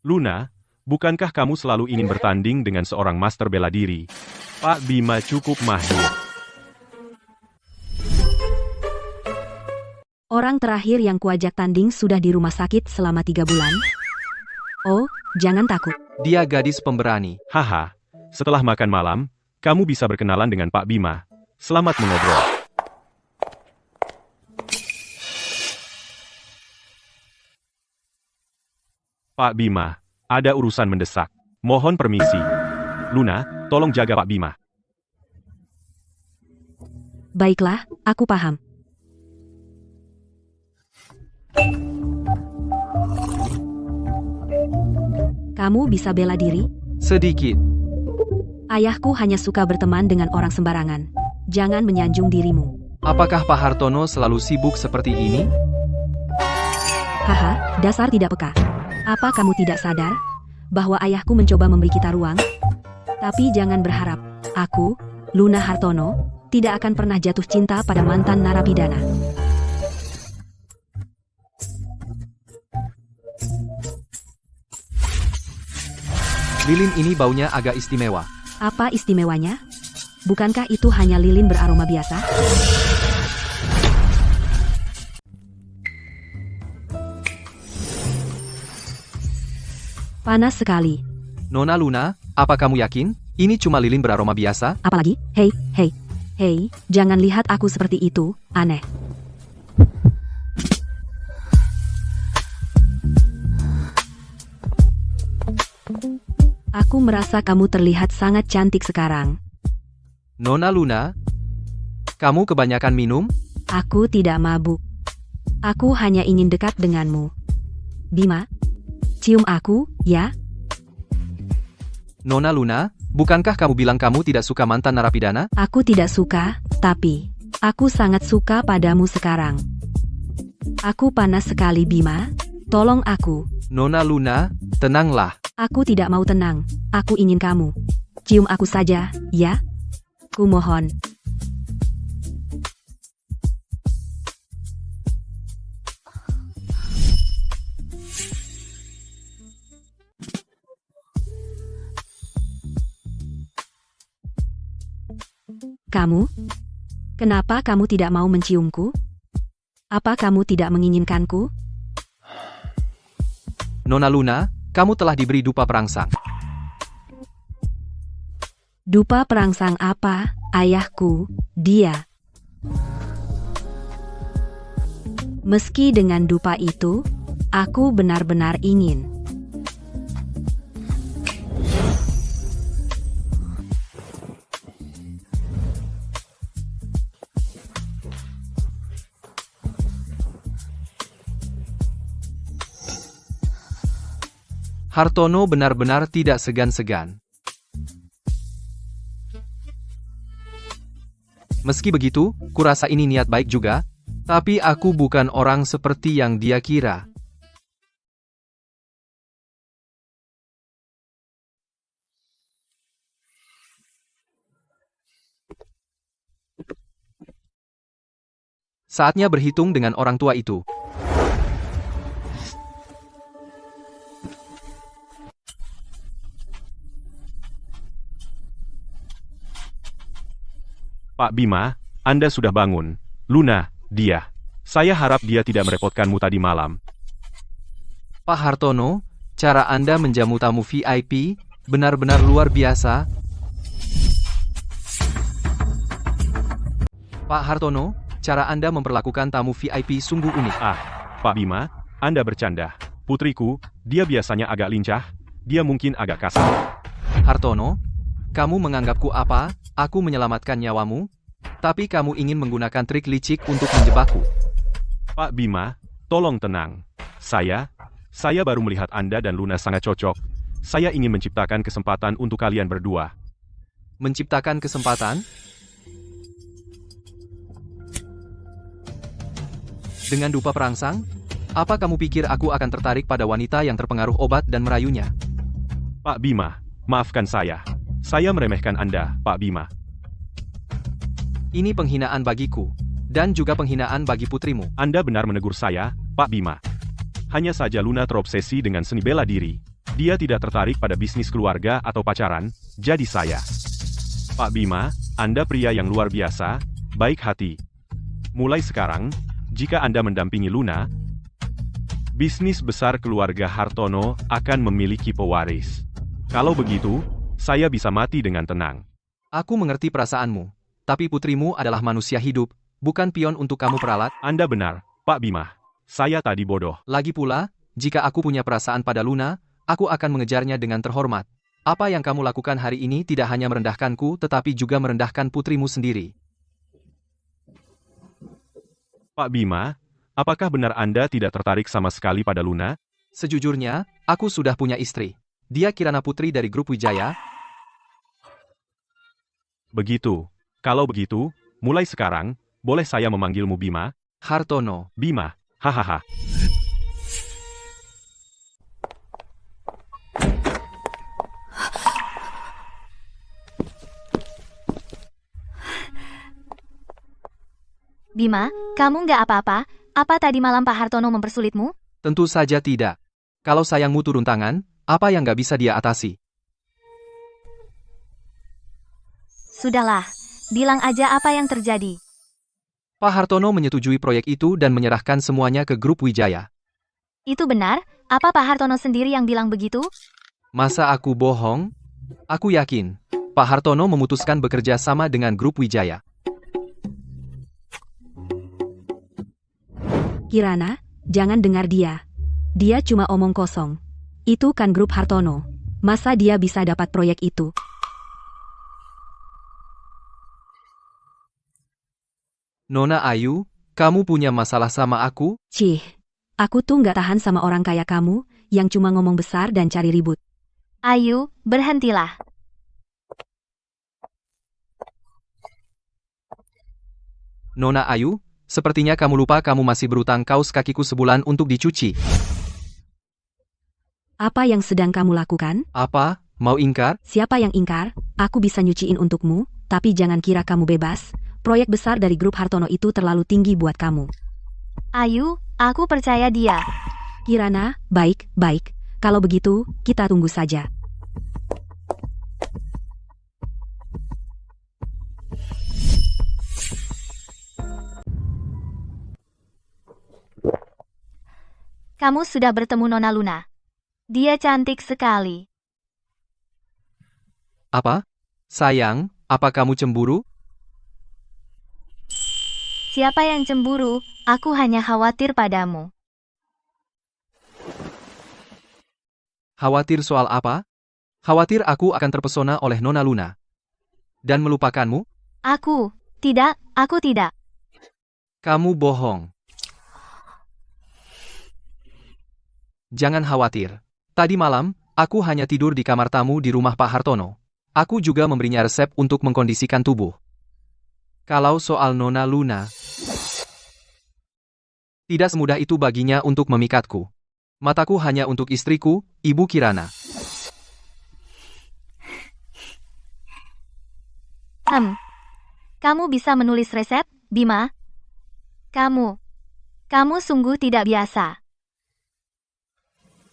S1: Luna, bukankah kamu selalu ingin bertanding dengan seorang master bela diri? Pak Bima cukup mahir.
S3: Orang terakhir yang kuajak tanding sudah di rumah sakit selama 3 bulan. Oh, jangan takut.
S2: Dia gadis pemberani.
S1: Haha, setelah makan malam, kamu bisa berkenalan dengan Pak Bima. Selamat mengobrol. Pak Bima, ada urusan mendesak. Mohon permisi. Luna, tolong jaga Pak Bima.
S3: Baiklah, aku paham. Kamu bisa bela diri?
S2: Sedikit.
S3: Ayahku hanya suka berteman dengan orang sembarangan. Jangan menyanjung dirimu.
S2: Apakah Pak Hartono selalu sibuk seperti ini?
S3: Haha, dasar tidak peka. Apa kamu tidak sadar bahwa ayahku mencoba memberi kita ruang? Tapi jangan berharap. Aku, Luna Hartono, tidak akan pernah jatuh cinta pada mantan narapidana.
S2: Lilin ini baunya agak istimewa.
S3: Apa istimewanya? Bukankah itu hanya lilin beraroma biasa? Panas sekali.
S2: Nona Luna, apa kamu yakin? Ini cuma lilin beraroma biasa?
S3: Apalagi, hei, jangan lihat aku seperti itu, aneh. Aku merasa kamu terlihat sangat cantik sekarang.
S2: Nona Luna, kamu kebanyakan minum?
S3: Aku tidak mabuk. Aku hanya ingin dekat denganmu. Bima, cium aku, ya?
S2: Nona Luna, bukankah kamu bilang kamu tidak suka mantan narapidana?
S3: Aku tidak suka, tapi aku sangat suka padamu sekarang. Aku panas sekali, Bima. Tolong aku.
S2: Nona Luna, tenanglah.
S3: Aku tidak mau tenang. Aku ingin kamu. Cium aku saja, ya? Kumohon. Kamu? Kenapa kamu tidak mau menciumku? Apa kamu tidak menginginkanku?
S2: Nona Luna, kamu telah diberi dupa perangsang.
S3: Dupa perangsang apa, ayahku, dia. Meski dengan dupa itu, aku benar-benar ingin.
S2: Hartono benar-benar tidak segan-segan. Meski begitu, kurasa ini niat baik juga, tapi aku bukan orang seperti yang dia kira. Saatnya berhitung dengan orang tua itu.
S1: Pak Bima, Anda sudah bangun. Luna, dia. Saya harap dia tidak merepotkanmu tadi malam.
S2: Pak Hartono, cara Anda menjamu tamu VIP benar-benar luar biasa. Pak Hartono, cara Anda memperlakukan tamu VIP sungguh unik.
S1: Pak Bima, Anda bercanda. Putriku, dia biasanya agak lincah, dia mungkin agak kasar.
S2: Hartono, kamu menganggapku apa? Aku menyelamatkan nyawamu, tapi kamu ingin menggunakan trik licik untuk menjebakku.
S1: Pak Bima, tolong tenang. Saya baru melihat Anda dan Luna sangat cocok. Saya ingin menciptakan kesempatan untuk kalian berdua.
S2: Menciptakan kesempatan? Dengan dupa perangsang? Apa kamu pikir aku akan tertarik pada wanita yang terpengaruh obat dan merayunya?
S1: Pak Bima, maafkan saya. Saya meremehkan Anda, Pak Bima.
S2: Ini penghinaan bagiku, dan juga penghinaan bagi putrimu.
S1: Anda benar menegur saya, Pak Bima. Hanya saja Luna terobsesi dengan seni bela diri. Dia tidak tertarik pada bisnis keluarga atau pacaran, jadi saya. Pak Bima, Anda pria yang luar biasa, baik hati. Mulai sekarang, jika Anda mendampingi Luna, bisnis besar keluarga Hartono akan memiliki pewaris. Kalau begitu, saya bisa mati dengan tenang.
S2: Aku mengerti perasaanmu, tapi putrimu adalah manusia hidup, bukan pion untuk kamu peralat.
S1: Anda benar, Pak Bima. Saya tadi bodoh.
S2: Lagi pula, jika aku punya perasaan pada Luna, aku akan mengejarnya dengan terhormat. Apa yang kamu lakukan hari ini tidak hanya merendahkanku, tetapi juga merendahkan putrimu sendiri.
S1: Pak Bima, apakah benar Anda tidak tertarik sama sekali pada Luna?
S2: Sejujurnya, aku sudah punya istri. Dia Kirana Putri dari grup Wijaya.
S1: Begitu. Kalau begitu, mulai sekarang, boleh saya memanggilmu Bima?
S2: Hartono.
S1: Bima, hahaha.
S4: Bima, kamu nggak apa-apa? Apa tadi malam Pak Hartono mempersulitmu?
S2: Tentu saja tidak. Kalau sayangmu turun tangan, apa yang nggak bisa dia atasi?
S4: Sudahlah, bilang aja apa yang terjadi.
S2: Pak Hartono menyetujui proyek itu dan menyerahkan semuanya ke grup Wijaya.
S4: Itu benar? Apa Pak Hartono sendiri yang bilang begitu?
S2: Masa aku bohong? Aku yakin, Pak Hartono memutuskan bekerja sama dengan grup Wijaya.
S3: Kirana, jangan dengar dia. Dia cuma omong kosong. Itu kan grup Hartono. Masa dia bisa dapat proyek itu?
S2: Nona Ayu, kamu punya masalah sama aku?
S3: Cih, aku tuh nggak tahan sama orang kayak kamu, yang cuma ngomong besar dan cari ribut.
S4: Ayu, berhentilah.
S2: Nona Ayu, sepertinya kamu lupa kamu masih berutang kaos kakiku sebulan untuk dicuci.
S3: Apa yang sedang kamu lakukan?
S2: Apa? Mau ingkar?
S3: Siapa yang ingkar? Aku bisa nyuciin untukmu, tapi jangan kira kamu bebas. Proyek besar dari grup Hartono itu terlalu tinggi buat kamu.
S4: Ayu, aku percaya dia.
S3: Kirana, baik. Kalau begitu, kita tunggu saja.
S4: Kamu sudah bertemu Nona Luna. Dia cantik sekali.
S2: Apa? Sayang, apa kamu cemburu?
S4: Siapa yang cemburu? Aku hanya khawatir padamu.
S2: Khawatir soal apa? Khawatir aku akan terpesona oleh Nona Luna. Dan melupakanmu?
S4: Aku tidak.
S2: Kamu bohong. Jangan khawatir. Tadi malam, aku hanya tidur di kamar tamu di rumah Pak Hartono. Aku juga memberinya resep untuk mengkondisikan tubuh. Kalau soal Nona Luna, tidak semudah itu baginya untuk memikatku. Mataku hanya untuk istriku, Ibu Kirana.
S4: Kamu bisa menulis resep, Bima? Kamu sungguh tidak biasa.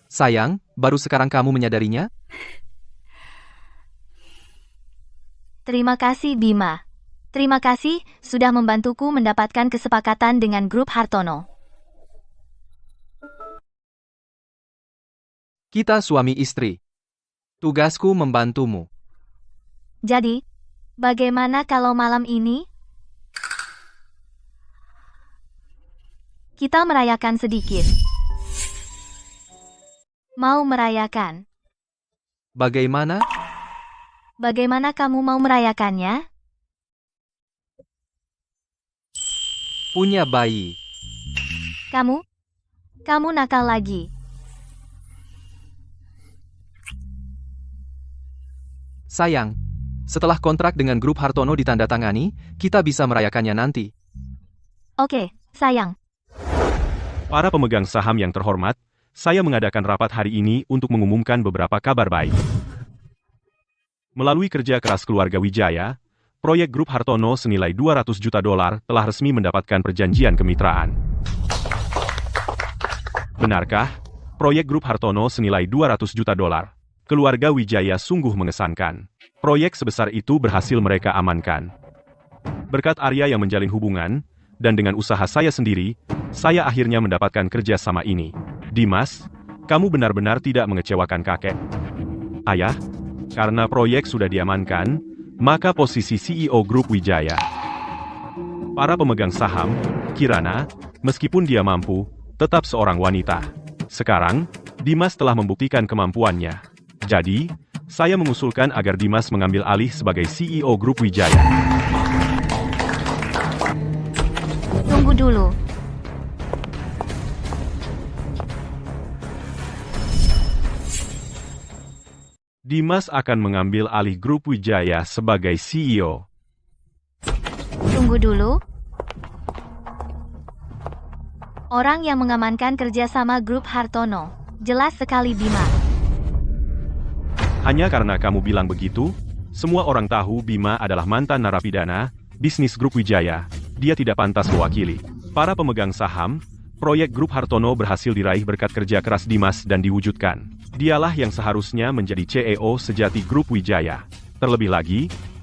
S2: Sayang, baru sekarang kamu menyadarinya?
S4: Terima kasih, Bima. Terima kasih sudah membantuku mendapatkan kesepakatan dengan grup Hartono.
S2: Kita suami istri. Tugasku membantumu.
S4: Jadi, bagaimana kalau malam ini kita merayakan sedikit? Mau merayakan?
S2: Bagaimana?
S4: Bagaimana kamu mau merayakannya?
S2: Punya bayi.
S4: Kamu nakal lagi.
S2: Sayang, setelah kontrak dengan grup Hartono ditandatangani, kita bisa merayakannya nanti.
S4: Oke, sayang.
S1: Para pemegang saham yang terhormat, saya mengadakan rapat hari ini untuk mengumumkan beberapa kabar baik. Melalui kerja keras keluarga Wijaya, proyek grup Hartono senilai 200 juta dolar telah resmi mendapatkan perjanjian kemitraan. Benarkah, proyek grup Hartono senilai 200 juta dolar? Keluarga Wijaya sungguh mengesankan. Proyek sebesar itu berhasil mereka amankan. Berkat Arya yang menjalin hubungan, dan dengan usaha saya sendiri, saya akhirnya mendapatkan kerja sama ini. Dimas, kamu benar-benar tidak mengecewakan kakek. Ayah, karena proyek sudah diamankan, maka posisi CEO Grup Wijaya. Para pemegang saham, Kirana, meskipun dia mampu, tetap seorang wanita. Sekarang, Dimas telah membuktikan kemampuannya. Jadi, saya mengusulkan agar Dimas mengambil alih sebagai CEO Grup Wijaya.
S4: Tunggu dulu.
S1: Dimas akan mengambil alih Grup Wijaya sebagai CEO.
S4: Tunggu dulu. Orang yang mengamankan kerjasama grup Hartono. Jelas sekali Bima.
S1: Hanya karena kamu bilang begitu, semua orang tahu Bima adalah mantan narapidana, bisnis Grup Wijaya. Dia tidak pantas mewakili. Para pemegang saham, proyek Grup Hartono berhasil diraih berkat kerja keras Dimas dan diwujudkan. Dialah yang seharusnya menjadi CEO sejati Grup Wijaya. Terlebih lagi,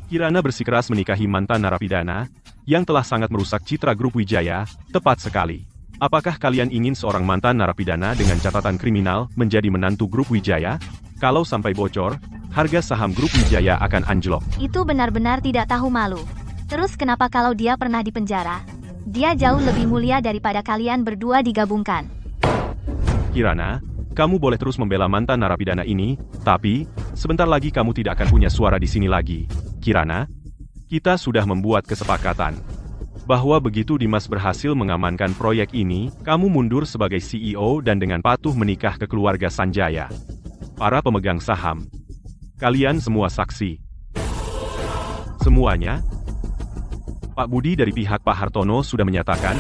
S1: Kirana bersikeras menikahi mantan narapidana, yang telah sangat merusak citra Grup Wijaya, tepat sekali. Apakah kalian ingin seorang mantan narapidana dengan catatan kriminal menjadi menantu Grup Wijaya? Kalau sampai bocor, harga saham Grup Wijaya akan anjlok.
S4: Itu benar-benar tidak tahu malu. Terus kenapa kalau dia pernah di penjara? Dia jauh lebih mulia daripada kalian berdua digabungkan.
S1: Kirana, kamu boleh terus membela mantan narapidana ini, tapi, sebentar lagi kamu tidak akan punya suara di sini lagi. Kirana, kita sudah membuat kesepakatan bahwa begitu Dimas berhasil mengamankan proyek ini, kamu mundur sebagai CEO dan dengan patuh menikah ke keluarga Sanjaya. Para pemegang saham, kalian semua saksi. Semuanya, Pak Budi dari pihak Pak Hartono sudah menyatakan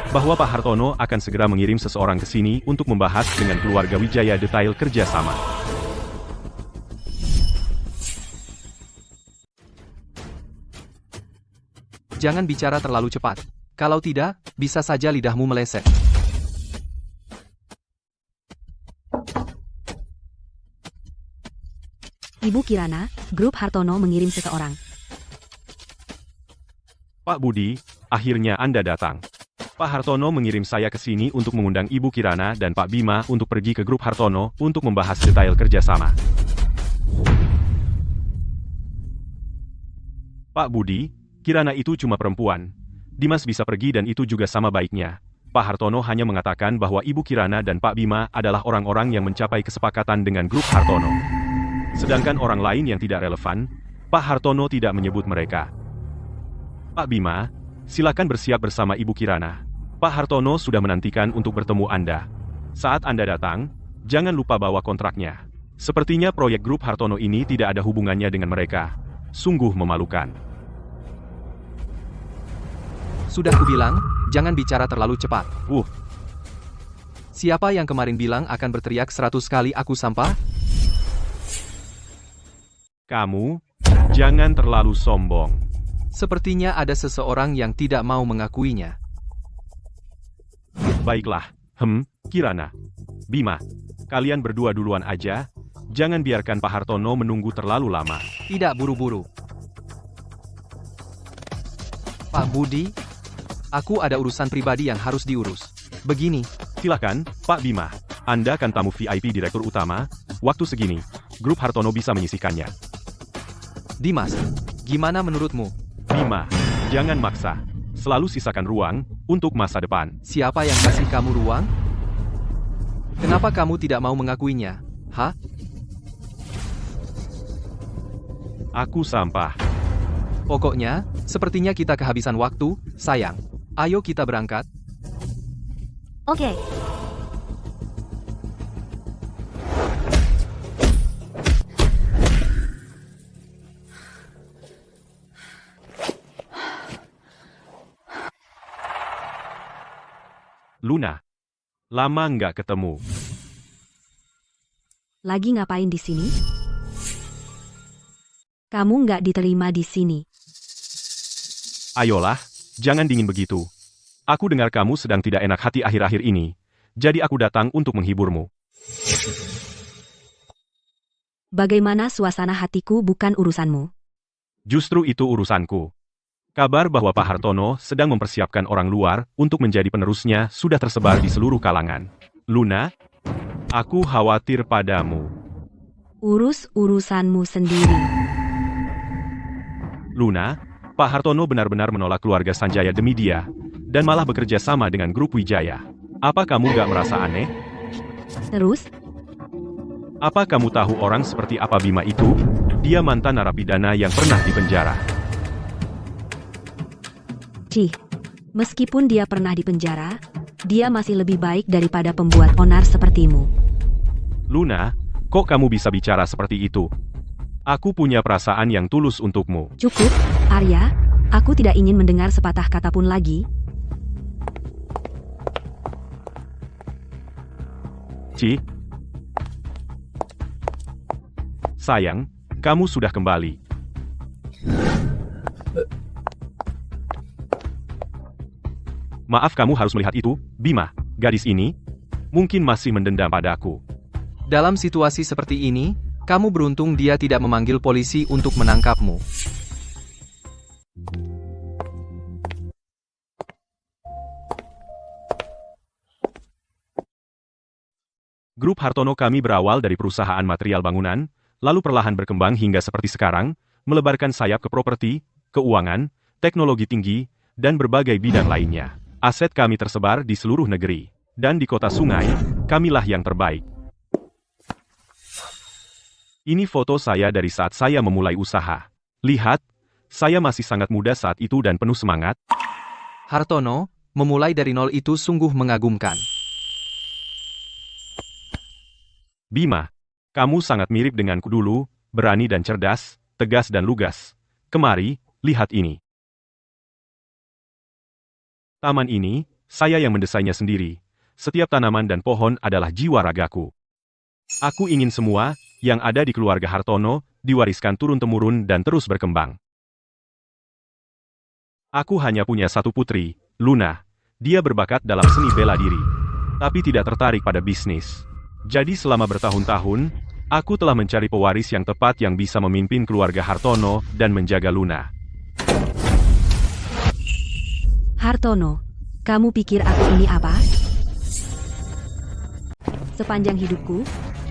S1: bahwa Pak Hartono akan segera mengirim seseorang ke sini untuk membahas dengan keluarga Wijaya detail kerjasama.
S2: Jangan bicara terlalu cepat. Kalau tidak, bisa saja lidahmu meleset.
S3: Ibu Kirana, grup Hartono mengirim seseorang.
S1: Pak Budi, akhirnya Anda datang. Pak Hartono mengirim saya ke sini untuk mengundang Ibu Kirana dan Pak Bima untuk pergi ke grup Hartono untuk membahas detail kerjasama. Pak Budi, Kirana itu cuma perempuan. Dimas bisa pergi dan itu juga sama baiknya. Pak Hartono hanya mengatakan bahwa Ibu Kirana dan Pak Bima adalah orang-orang yang mencapai kesepakatan dengan grup Hartono. Sedangkan orang lain yang tidak relevan, Pak Hartono tidak menyebut mereka. Pak Bima, silakan bersiap bersama Ibu Kirana. Pak Hartono sudah menantikan untuk bertemu Anda. Saat Anda datang, jangan lupa bawa kontraknya. Sepertinya proyek grup Hartono ini tidak ada hubungannya dengan mereka. Sungguh memalukan.
S2: Sudah kubilang, jangan bicara terlalu cepat.
S1: Uh,
S2: Siapa yang kemarin bilang akan berteriak 100 kali aku sampah?
S1: kamu, jangan terlalu sombong.
S2: Sepertinya ada seseorang yang tidak mau mengakuinya.
S1: Baiklah, Kirana. Bima, kalian berdua duluan aja. Jangan biarkan Pak Hartono menunggu terlalu lama.
S2: Tidak buru-buru. Pak Budi, aku ada urusan pribadi yang harus diurus. Begini,
S1: Silakan, Pak Bima. Anda kan tamu VIP Direktur Utama. Waktu segini, grup Hartono bisa menyisihkannya.
S2: Dimas, gimana menurutmu?
S1: Bima, jangan maksa. Selalu sisakan ruang untuk masa depan.
S2: Siapa yang kasih kamu ruang? Kenapa kamu tidak mau mengakuinya? Hah?
S1: Aku sampah.
S2: Pokoknya, sepertinya kita kehabisan waktu, sayang. Ayo kita berangkat.
S4: Oke.
S1: Luna, lama nggak ketemu.
S3: Lagi ngapain di sini? Kamu nggak diterima di sini.
S1: Ayolah, jangan dingin begitu. Aku dengar kamu sedang tidak enak hati akhir-akhir ini. Jadi aku datang untuk menghiburmu.
S3: Bagaimana suasana hatiku bukan urusanmu.
S1: Justru itu urusanku. Kabar bahwa Pak Hartono sedang mempersiapkan orang luar untuk menjadi penerusnya sudah tersebar di seluruh kalangan. Luna, aku khawatir padamu.
S3: Urus urusanmu sendiri.
S1: Luna, Pak Hartono benar-benar menolak keluarga Sanjaya demi dia, dan malah bekerja sama dengan grup Wijaya. Apa kamu gak merasa aneh?
S3: Terus,
S1: Apa kamu tahu orang seperti apa Bima itu? Dia mantan narapidana yang pernah dipenjara.
S3: meskipun dia pernah dipenjara, dia masih lebih baik daripada pembuat onar sepertimu.
S1: Luna, kok kamu bisa bicara seperti itu? Aku punya perasaan yang tulus untukmu.
S3: Cukup, Arya, aku tidak ingin mendengar sepatah kata pun lagi.
S1: Sayang, kamu sudah kembali. Maaf kamu harus melihat itu, Bima. Gadis ini mungkin masih mendendam padaku.
S2: Dalam situasi seperti ini, kamu beruntung dia tidak memanggil polisi untuk menangkapmu.
S1: Grup Hartono kami berawal dari perusahaan material bangunan, lalu perlahan berkembang hingga seperti sekarang, melebarkan sayap ke properti, keuangan, teknologi tinggi, dan berbagai bidang lainnya. Aset kami tersebar di seluruh negeri, dan di kota sungai, kamilah yang terbaik. Ini foto saya dari saat saya memulai usaha. Lihat, saya masih sangat muda saat itu dan penuh semangat.
S2: Hartono, memulai dari nol itu sungguh mengagumkan.
S1: Bima, kamu sangat mirip denganku dulu, berani dan cerdas, tegas dan lugas. Kemari, lihat ini. Taman ini, saya yang mendesainnya sendiri. Setiap tanaman dan pohon adalah jiwa ragaku. Aku ingin semua yang ada di keluarga Hartono diwariskan turun-temurun dan terus berkembang. Aku hanya punya satu putri, Luna. Dia berbakat dalam seni bela diri, tapi tidak tertarik pada bisnis. Jadi selama bertahun-tahun, aku telah mencari pewaris yang tepat yang bisa memimpin keluarga Hartono dan menjaga Luna.
S3: Hartono, Kamu pikir aku ini apa? Sepanjang hidupku,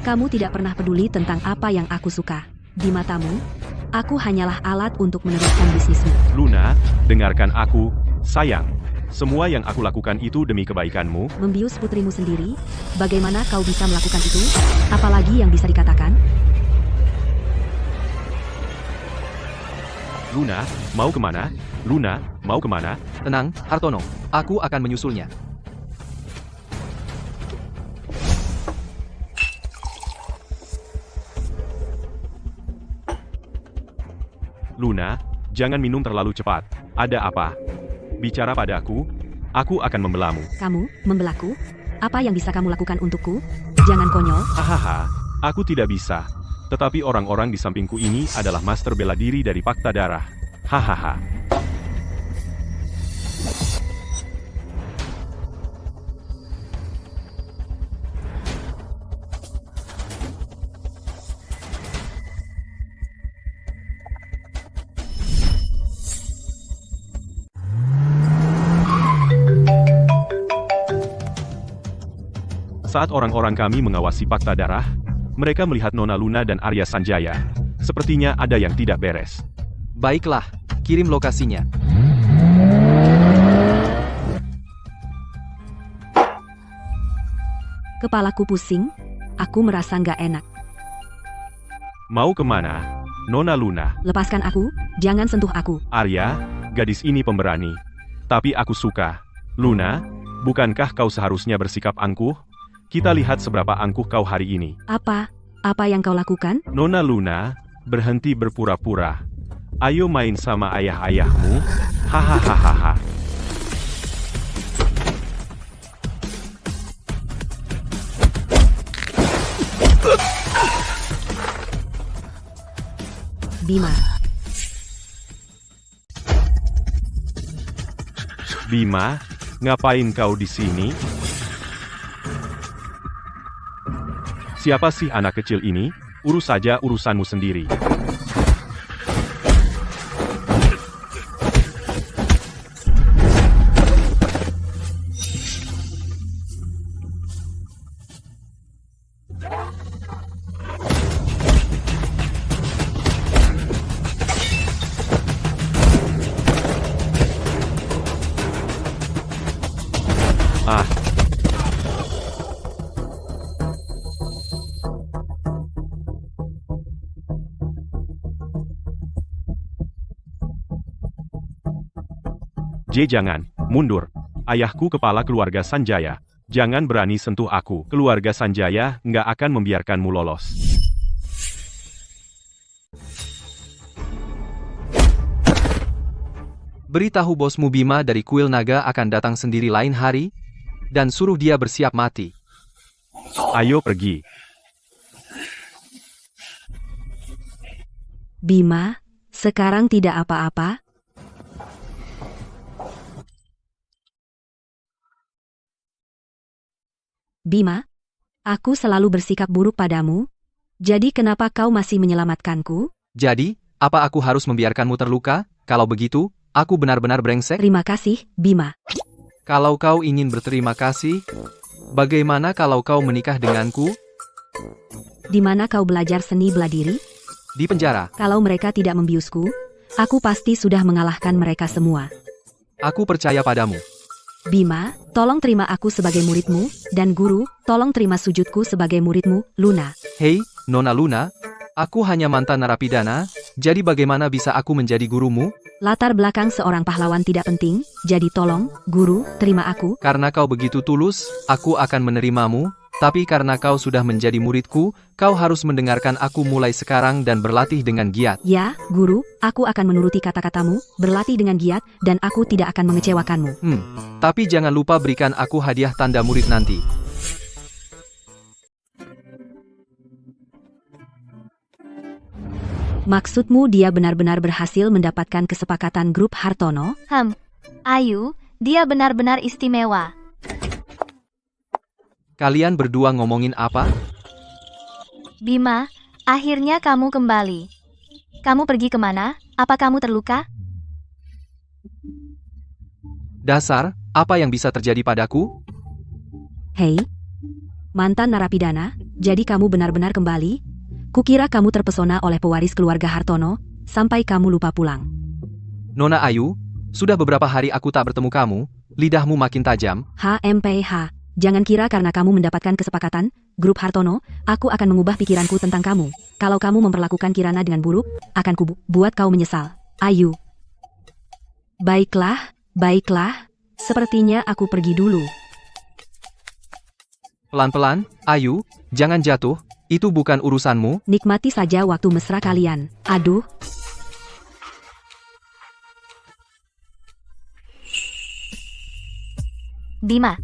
S3: kamu tidak pernah peduli tentang apa yang aku suka. Di matamu, aku hanyalah alat untuk meneruskan bisnismu.
S1: Luna, dengarkan aku, sayang. Semua yang aku lakukan itu demi kebaikanmu.
S3: Membius putrimu sendiri? Bagaimana kau bisa melakukan itu? Apalagi yang bisa dikatakan?
S1: Luna, mau kemana? Luna, mau kemana?
S2: Tenang, Hartono. Aku akan menyusulnya.
S1: Luna, jangan minum terlalu cepat. Ada apa? Bicara padaku, aku akan membelamu.
S3: Kamu, membelaku? Apa yang bisa kamu lakukan untukku? Jangan konyol.
S1: Hahaha, aku tidak bisa. Tetapi orang-orang di sampingku ini adalah master bela diri dari Fakta Darah. Hahaha. Saat orang-orang kami mengawasi Fakta Darah, mereka melihat Nona Luna dan Arya Sanjaya. Sepertinya ada yang tidak beres.
S2: Baiklah, kirim lokasinya.
S3: Kepalaku pusing. Aku merasa nggak enak.
S1: Mau kemana? Nona Luna,
S3: Lepaskan aku, jangan sentuh aku.
S1: Arya, gadis ini pemberani. Tapi aku suka. Luna, bukankah kau seharusnya bersikap angkuh? Kita lihat seberapa angkuh kau hari ini.
S3: Apa? Apa yang kau lakukan?
S1: Nona Luna, berhenti berpura-pura. Ayo main sama ayah-ayahmu. Hahaha.
S3: Bima,
S1: Bima, ngapain kau di sini? Siapa sih anak kecil ini? Urus saja urusanmu sendiri. Ah, jangan, mundur. Ayahku kepala keluarga Sanjaya. Jangan berani sentuh aku. Keluarga Sanjaya nggak akan membiarkanmu lolos.
S2: Beritahu bosmu Bima dari kuil naga akan datang sendiri lain hari, dan suruh dia bersiap mati.
S1: Ayo pergi.
S3: Bima, sekarang tidak apa-apa. Bima, aku selalu bersikap buruk padamu. Jadi kenapa kau masih menyelamatkanku?
S2: Jadi, apa aku harus membiarkanmu terluka? Kalau begitu, aku benar-benar brengsek?
S3: Terima kasih, Bima.
S2: Kalau kau ingin berterima kasih, bagaimana kalau kau menikah denganku?
S3: Di mana kau belajar seni bela diri?
S2: Di penjara.
S3: Kalau mereka tidak membiusku, aku pasti sudah mengalahkan mereka semua.
S2: Aku percaya padamu.
S3: Bima, tolong terima aku sebagai muridmu, dan guru, tolong terima sujudku sebagai muridmu, Luna.
S2: Hei, Nona Luna, aku hanya mantan narapidana, jadi bagaimana bisa aku menjadi gurumu?
S3: Latar belakang seorang pahlawan tidak penting, jadi tolong, guru, terima aku.
S2: Karena kau begitu tulus, aku akan menerimamu, tapi karena kau sudah menjadi muridku, kau harus mendengarkan aku mulai sekarang dan berlatih dengan giat.
S3: Ya, guru, aku akan menuruti kata-katamu, berlatih dengan giat, dan aku tidak akan mengecewakanmu.
S2: Tapi jangan lupa berikan aku hadiah tanda murid nanti.
S3: Maksudmu dia benar-benar berhasil mendapatkan kesepakatan grup Hartono?
S4: Ayu, dia benar-benar istimewa.
S2: Kalian berdua ngomongin apa?
S4: Bima, akhirnya kamu kembali. Kamu pergi kemana? Apa kamu terluka?
S2: Dasar, Apa yang bisa terjadi padaku?
S3: Hei, mantan narapidana, jadi kamu benar-benar kembali? Kukira kamu terpesona oleh pewaris keluarga Hartono, sampai kamu lupa pulang.
S2: Nona Ayu, sudah beberapa hari aku tak bertemu kamu, lidahmu makin tajam.
S3: HMPH, jangan kira karena kamu mendapatkan kesepakatan, grup Hartono, aku akan mengubah pikiranku tentang kamu. Kalau kamu memperlakukan Kirana dengan buruk, akan buat kau menyesal. Ayu. Baiklah, baiklah. Sepertinya aku pergi dulu.
S2: Pelan-pelan, Ayu, jangan jatuh, itu bukan urusanmu.
S3: Nikmati saja waktu mesra kalian. Aduh.
S4: Bima,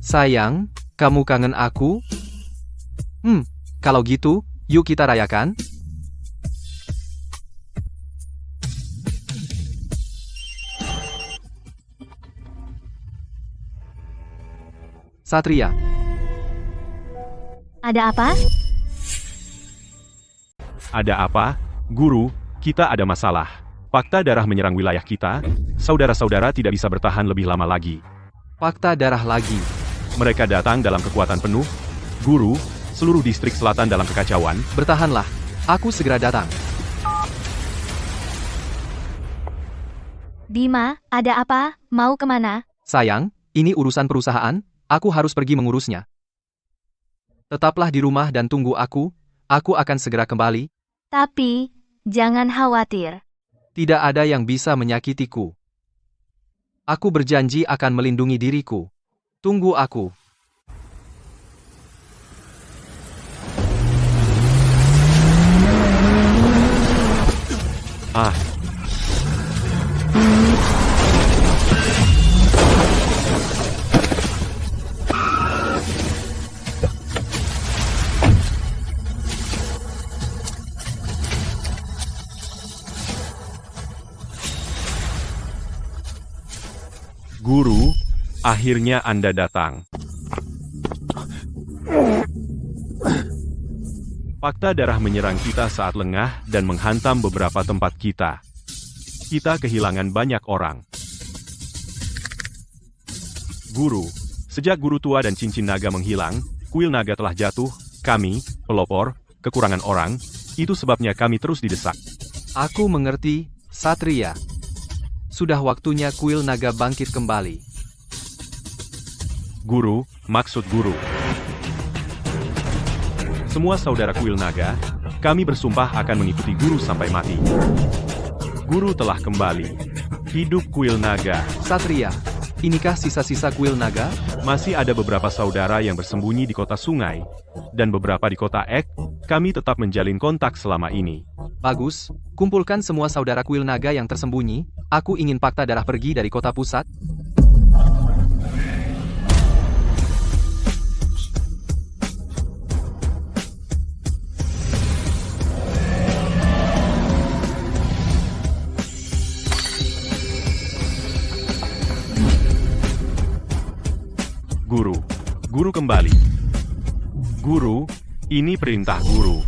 S2: Sayang, kamu kangen aku? Kalau gitu, yuk kita rayakan. Satria,
S4: ada apa?
S1: Ada apa? Guru, kita ada masalah. Fakta darah menyerang wilayah kita, saudara-saudara tidak bisa bertahan lebih lama lagi.
S2: fakta darah lagi.
S1: Mereka datang dalam kekuatan penuh. Guru, seluruh distrik selatan dalam kekacauan.
S2: Bertahanlah, aku segera datang.
S4: Bima, ada apa? Mau kemana?
S2: Sayang, ini urusan perusahaan, aku harus pergi mengurusnya. Tetaplah di rumah dan tunggu aku akan segera kembali.
S4: Tapi, jangan khawatir.
S2: Tidak ada yang bisa menyakitiku. Aku berjanji akan melindungi diriku. Tunggu aku.
S1: Ah, Guru, akhirnya Anda datang. Fakta darah menyerang kita saat lengah dan menghantam beberapa tempat kita. Kita kehilangan banyak orang. Guru, sejak guru tua dan cincin naga menghilang, kuil naga telah jatuh, kami, pelopor, kekurangan orang, itu sebabnya kami terus didesak.
S2: Aku mengerti, Satria. Sudah waktunya kuil naga bangkit kembali.
S1: Guru, maksud guru. Semua saudara kuil naga, kami bersumpah akan mengikuti guru sampai mati. Guru telah kembali. Hidup kuil naga.
S2: Satria, inikah sisa-sisa kuil naga?
S1: Masih ada beberapa saudara yang bersembunyi di kota sungai, dan beberapa di kota Ek. Kami tetap menjalin kontak selama ini.
S2: Bagus, kumpulkan semua saudara kuil naga yang tersembunyi. Aku ingin fakta darah pergi dari kota pusat.
S1: Guru. Guru kembali. Guru, ini perintah guru.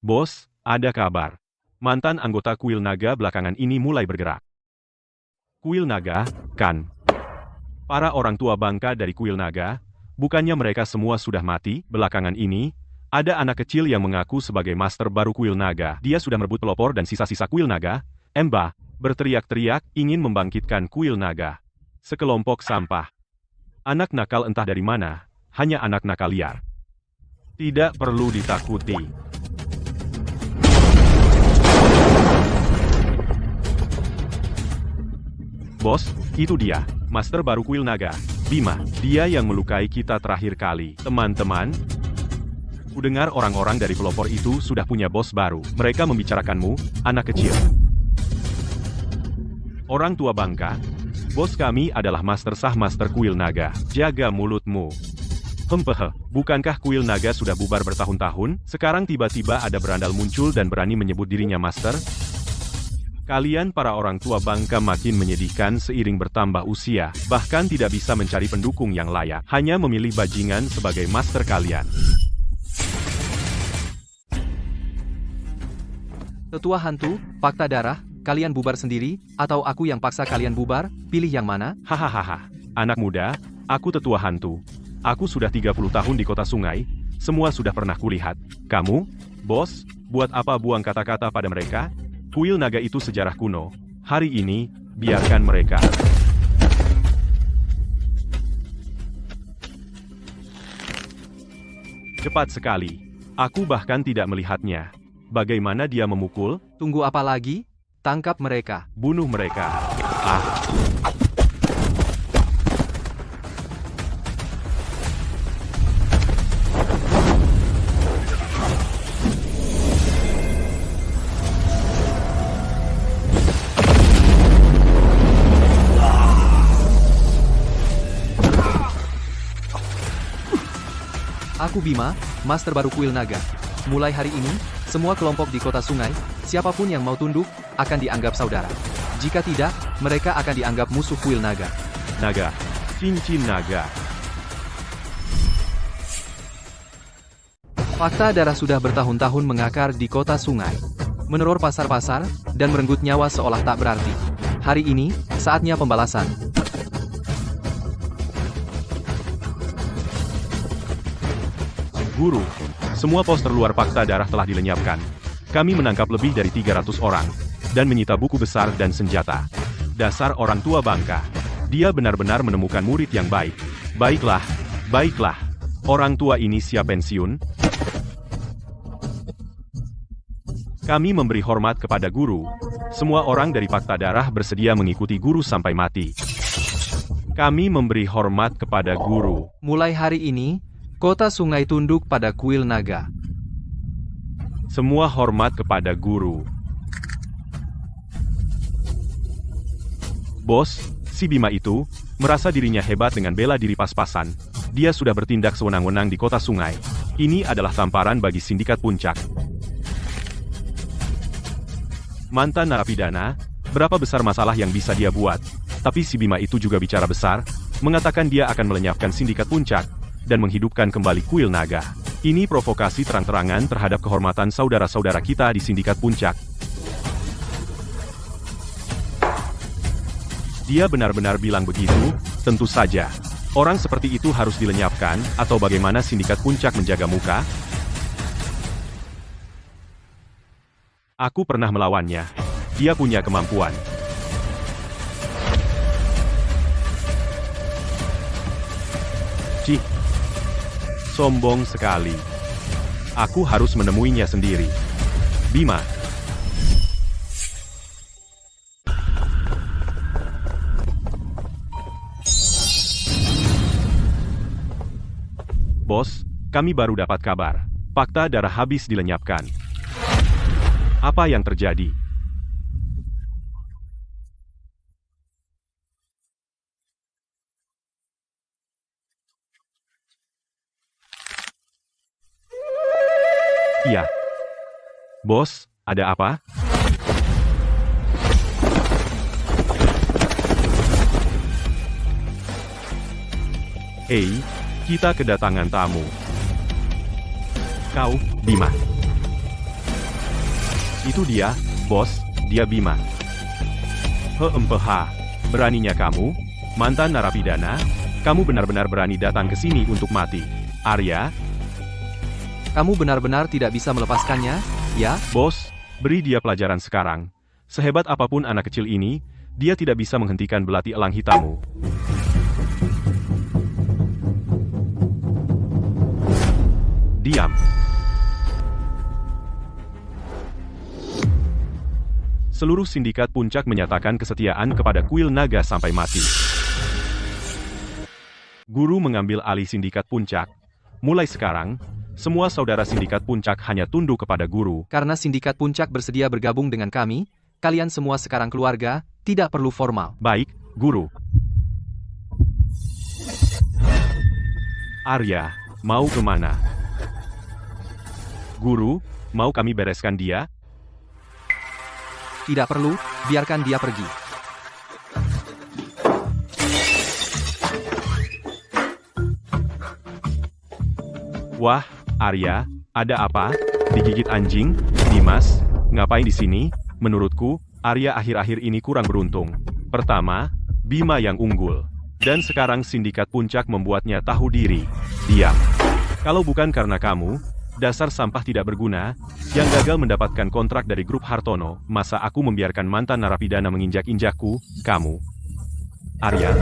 S1: Bos, ada kabar. Mantan anggota kuil naga belakangan ini mulai bergerak. Kuil naga, kan? Para orang tua bangka dari kuil naga, bukannya mereka semua sudah mati? Belakangan ini, ada anak kecil yang mengaku sebagai master baru kuil naga. Dia sudah merebut pelopor dan sisa-sisa kuil naga. Emba, berteriak-teriak ingin membangkitkan kuil naga. Sekelompok sampah. Anak nakal entah dari mana, hanya anak nakal liar. Tidak perlu ditakuti. Bos, itu dia, master baru kuil naga, Bima. Dia yang melukai kita terakhir kali. Teman-teman, kudengar orang-orang dari pelopor itu sudah punya bos baru. Mereka membicarakanmu, anak kecil. Orang tua bangka, bos kami adalah master sah master kuil naga. Jaga mulutmu. Bukankah kuil naga sudah bubar bertahun-tahun? Sekarang tiba-tiba ada berandal muncul dan berani menyebut dirinya master? Kalian para orang tua bangka makin menyedihkan seiring bertambah usia, bahkan tidak bisa mencari pendukung yang layak, hanya memilih bajingan sebagai master kalian.
S2: Tetua hantu, fakta darah, kalian bubar sendiri, atau aku yang paksa kalian bubar, pilih yang mana?
S1: Hahaha. Anak muda, aku tetua hantu. Aku sudah 30 tahun di kota sungai, semua sudah pernah kulihat. Kamu, bos, buat apa buang kata-kata pada mereka? Kuil naga itu sejarah kuno. Hari ini, biarkan mereka. Cepat sekali. Aku bahkan tidak melihatnya. Bagaimana dia memukul?
S2: Tunggu apa lagi? Tangkap mereka.
S1: Bunuh mereka. Ah.
S2: Aku Bima, master baru kuil naga. Mulai hari ini, semua kelompok di kota sungai, siapapun yang mau tunduk, akan dianggap saudara. Jika tidak, mereka akan dianggap musuh kuil naga.
S1: Naga. Cincin naga.
S2: Fakta darah sudah bertahun-tahun mengakar di kota sungai. Meneror pasar-pasar, dan merenggut nyawa seolah tak berarti. Hari ini, saatnya pembalasan.
S1: Guru, semua pos terluar fakta darah telah dilenyapkan. Kami menangkap lebih dari 300 orang, dan menyita buku besar dan senjata. Dasar orang tua bangka. Dia benar-benar menemukan murid yang baik. Baiklah, baiklah. Orang tua ini siap pensiun? Kami memberi hormat kepada guru. Semua orang dari fakta darah bersedia mengikuti guru sampai mati. Kami memberi hormat kepada guru.
S2: Mulai hari ini, kota sungai tunduk pada kuil naga.
S1: Semua hormat kepada guru. Bos, si Bima itu, merasa dirinya hebat dengan bela diri pas-pasan. Dia sudah bertindak sewenang-wenang di kota sungai. Ini adalah tamparan bagi sindikat puncak. Mantan narapidana, berapa besar masalah yang bisa dia buat? Tapi si Bima itu juga bicara besar, mengatakan dia akan melenyapkan sindikat puncak, dan menghidupkan kembali kuil naga. Ini provokasi terang-terangan terhadap kehormatan saudara-saudara kita di sindikat puncak. Dia benar-benar bilang begitu? Tentu saja. Orang seperti itu harus dilenyapkan, atau bagaimana sindikat puncak menjaga muka? Aku pernah melawannya. Dia punya kemampuan. Cih. Sombong sekali. Aku harus menemuinya sendiri. Bima. Bos, kami baru dapat kabar. Fakta darah habis dilenyapkan. Apa yang terjadi? Iya. Bos, ada apa? Kita kedatangan tamu. Kau, Bima. Itu dia, bos, dia Bima. Beraninya kamu, mantan narapidana, kamu benar-benar berani datang ke sini untuk mati. Arya,
S2: kamu benar-benar tidak bisa melepaskannya, ya?
S1: Bos, beri dia pelajaran sekarang. Sehebat apapun anak kecil ini, dia tidak bisa menghentikan belati elang hitammu. Diam. Seluruh sindikat puncak menyatakan kesetiaan kepada kuil naga sampai mati. Guru mengambil alih sindikat puncak. Mulai sekarang, semua saudara sindikat puncak hanya tunduk kepada guru.
S2: Karena sindikat puncak bersedia bergabung dengan kami, kalian semua sekarang keluarga, tidak perlu formal.
S1: Baik, guru. Arya, mau kemana? Guru, mau kami bereskan dia?
S2: Tidak perlu, biarkan dia pergi.
S1: Wah, Arya, ada apa? Digigit anjing? Dimas, ngapain di sini? Menurutku, Arya akhir-akhir ini kurang beruntung. Pertama, Bima yang unggul. Dan sekarang sindikat puncak membuatnya tahu diri. Diam. Kalau bukan karena kamu, dasar sampah tidak berguna, yang gagal mendapatkan kontrak dari grup Hartono, masa aku membiarkan mantan narapidana menginjak-injakku, kamu. Arya,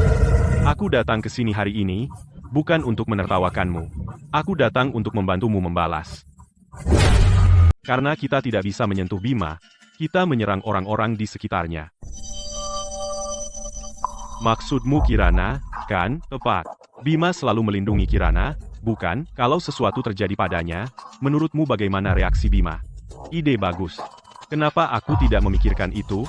S1: aku datang ke sini hari ini, bukan untuk menertawakanmu. Aku datang untuk membantumu membalas. Karena kita tidak bisa menyentuh Bima, kita menyerang orang-orang di sekitarnya. Maksudmu Kirana, kan? Tepat. Bima selalu melindungi Kirana, bukan? Kalau sesuatu terjadi padanya, menurutmu bagaimana reaksi Bima? Ide bagus. Kenapa aku tidak memikirkan itu?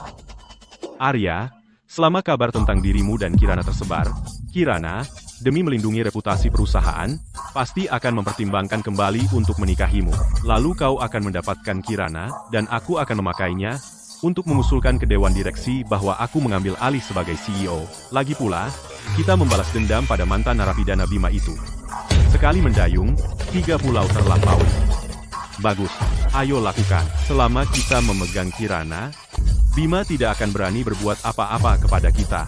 S1: Arya, selama kabar tentang dirimu dan Kirana tersebar, Kirana, demi melindungi reputasi perusahaan, pasti akan mempertimbangkan kembali untuk menikahimu. Lalu kau akan mendapatkan Kirana, dan aku akan memakainya untuk mengusulkan ke Dewan Direksi bahwa aku mengambil alih sebagai CEO. Lagi pula, kita membalas dendam pada mantan narapidana Bima itu. Sekali mendayung, 3 pulau terlampaui. Bagus, ayo lakukan. Selama kita memegang Kirana, Bima tidak akan berani berbuat apa-apa kepada kita.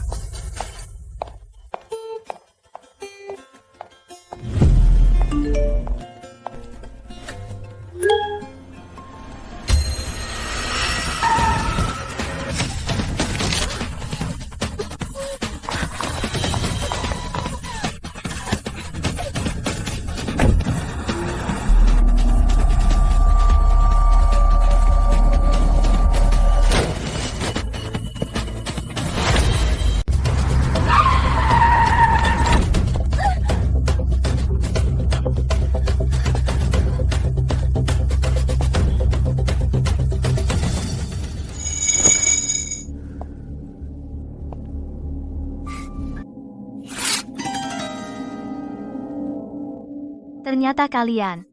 S4: Ternyata kalian.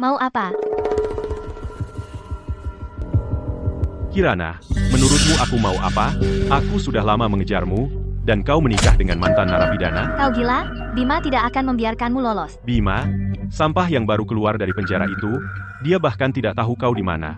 S4: Mau apa?
S1: Kirana, menurutmu aku mau apa? Aku sudah lama mengejarmu, dan kau menikah dengan mantan narapidana?
S4: Kau gila? Bima tidak akan membiarkanmu lolos.
S1: Bima, sampah yang baru keluar dari penjara itu, dia bahkan tidak tahu kau di mana.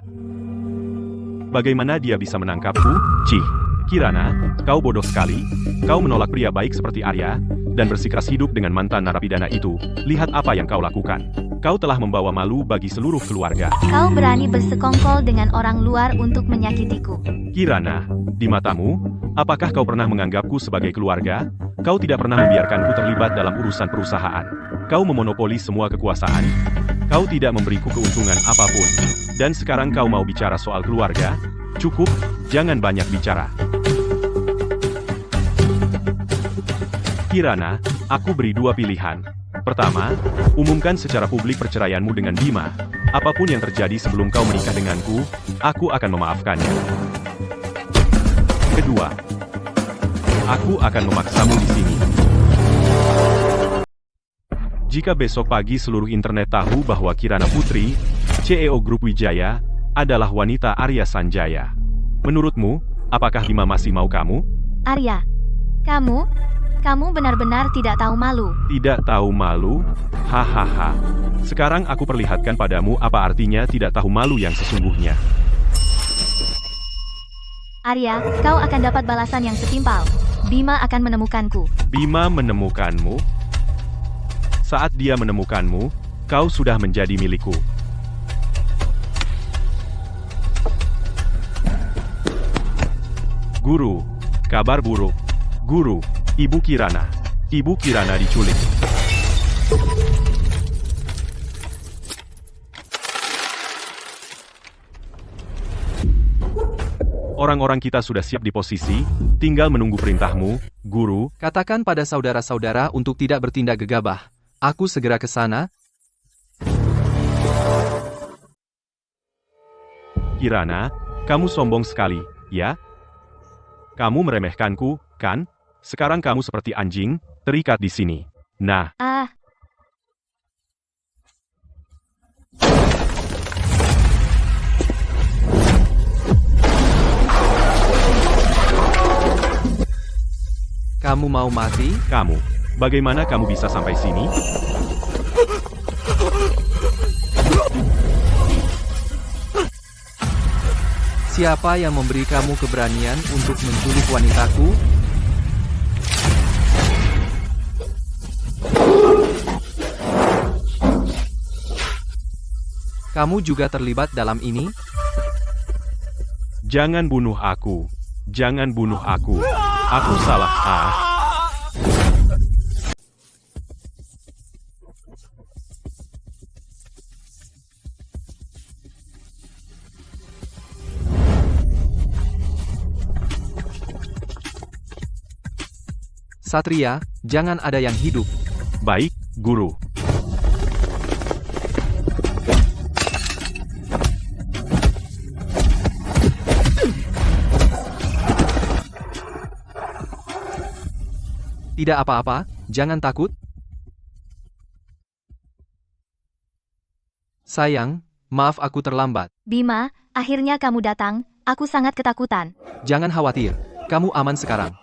S1: Bagaimana dia bisa menangkapku? Cih, Kirana, kau bodoh sekali. Kau menolak pria baik seperti Arya, dan bersikeras hidup dengan mantan narapidana itu. Lihat apa yang kau lakukan. Kau telah membawa malu bagi seluruh keluarga.
S4: Kau berani bersekongkol dengan orang luar untuk menyakitiku.
S1: Kirana, di matamu, apakah kau pernah menganggapku sebagai keluarga? Kau tidak pernah membiarkanku terlibat dalam urusan perusahaan. Kau memonopoli semua kekuasaan. Kau tidak memberiku keuntungan apapun. Dan sekarang kau mau bicara soal keluarga? Cukup, jangan banyak bicara. Kirana, aku beri 2 pilihan. Pertama, umumkan secara publik perceraianmu dengan Bima. Apapun yang terjadi sebelum kau menikah denganku, aku akan memaafkannya. Kedua, aku akan memaksamu di sini. Jika besok pagi seluruh internet tahu bahwa Kirana Putri, CEO Grup Wijaya, adalah wanita Arya Sanjaya. Menurutmu, apakah Bima masih mau kamu?
S4: Arya, kamu benar-benar tidak tahu malu.
S1: Tidak tahu malu? Hahaha. Sekarang aku perlihatkan padamu apa artinya tidak tahu malu yang sesungguhnya.
S4: Arya, kau akan dapat balasan yang setimpal. Bima akan menemukanku.
S1: Bima menemukanmu? Saat dia menemukanmu, kau sudah menjadi milikku. Guru, kabar buruk. Guru, Ibu Kirana. Ibu Kirana diculik. Orang-orang kita sudah siap di posisi, tinggal menunggu perintahmu, Guru.
S2: Katakan pada saudara-saudara untuk tidak bertindak gegabah. Aku segera ke sana.
S1: Kirana, kamu sombong sekali, ya? Kamu meremehkanku, kan? Sekarang kamu seperti anjing, terikat di sini. Nah,
S2: Kamu mau mati?
S1: kamu. Bagaimana kamu bisa sampai sini?
S2: Siapa yang memberi kamu keberanian untuk menculik wanitaku? Kamu juga terlibat dalam ini?
S1: Jangan bunuh aku. Jangan bunuh aku. Aku salah.
S2: Satria, jangan ada yang hidup.
S1: Baik, Guru.
S2: Tidak apa-apa, jangan takut. Sayang, maaf aku terlambat.
S4: Bima, akhirnya kamu datang, aku sangat ketakutan.
S2: Jangan khawatir, kamu aman sekarang.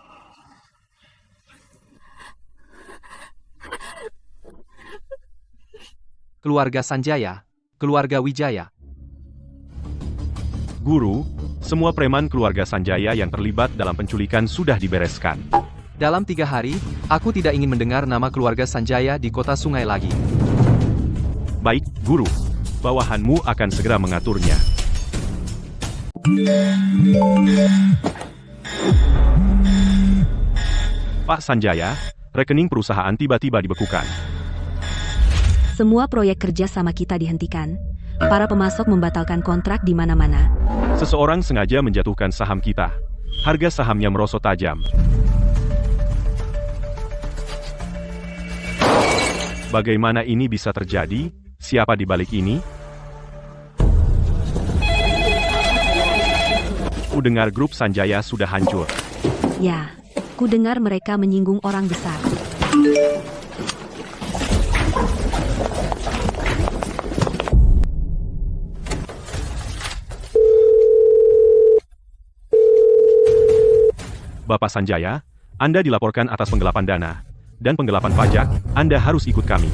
S2: Keluarga Sanjaya, keluarga Wijaya.
S1: Guru, semua preman keluarga Sanjaya yang terlibat dalam penculikan sudah dibereskan.
S2: Dalam 3 hari, aku tidak ingin mendengar nama keluarga Sanjaya di kota sungai lagi.
S1: Baik, Guru. Bawahanmu akan segera mengaturnya. Pak Sanjaya, rekening perusahaan tiba-tiba dibekukan.
S3: Semua proyek kerja sama kita dihentikan. Para pemasok membatalkan kontrak di mana-mana.
S1: Seseorang sengaja menjatuhkan saham kita. Harga sahamnya merosot tajam. Bagaimana ini bisa terjadi? Siapa di balik ini? Ku dengar grup Sanjaya sudah hancur.
S3: Ya, ku dengar mereka menyinggung orang besar.
S1: Bapak Sanjaya, Anda dilaporkan atas penggelapan dana dan penggelapan pajak. Anda harus ikut kami.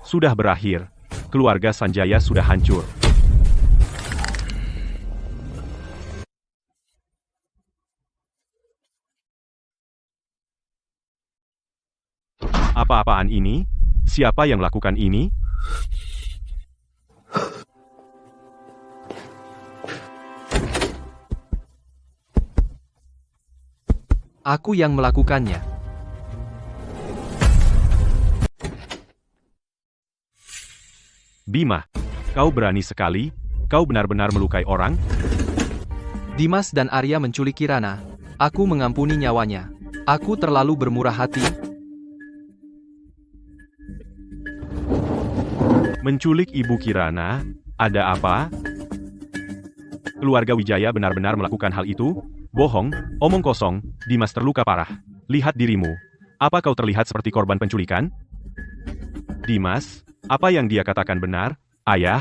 S1: Sudah berakhir. Keluarga Sanjaya sudah hancur. Apa-apaan ini? Siapa yang melakukan ini?
S2: Aku yang melakukannya.
S1: Bima, kau berani sekali. Kau benar-benar melukai orang.
S2: Dimas dan Arya menculik Kirana. Aku mengampuni nyawanya. Aku terlalu bermurah hati.
S1: Menculik Ibu Kirana? Ada apa? Keluarga Wijaya benar-benar melakukan hal itu? Bohong, omong kosong. Dimas terluka parah. Lihat dirimu. Apa kau terlihat seperti korban penculikan? Dimas, apa yang dia katakan benar? Ayah,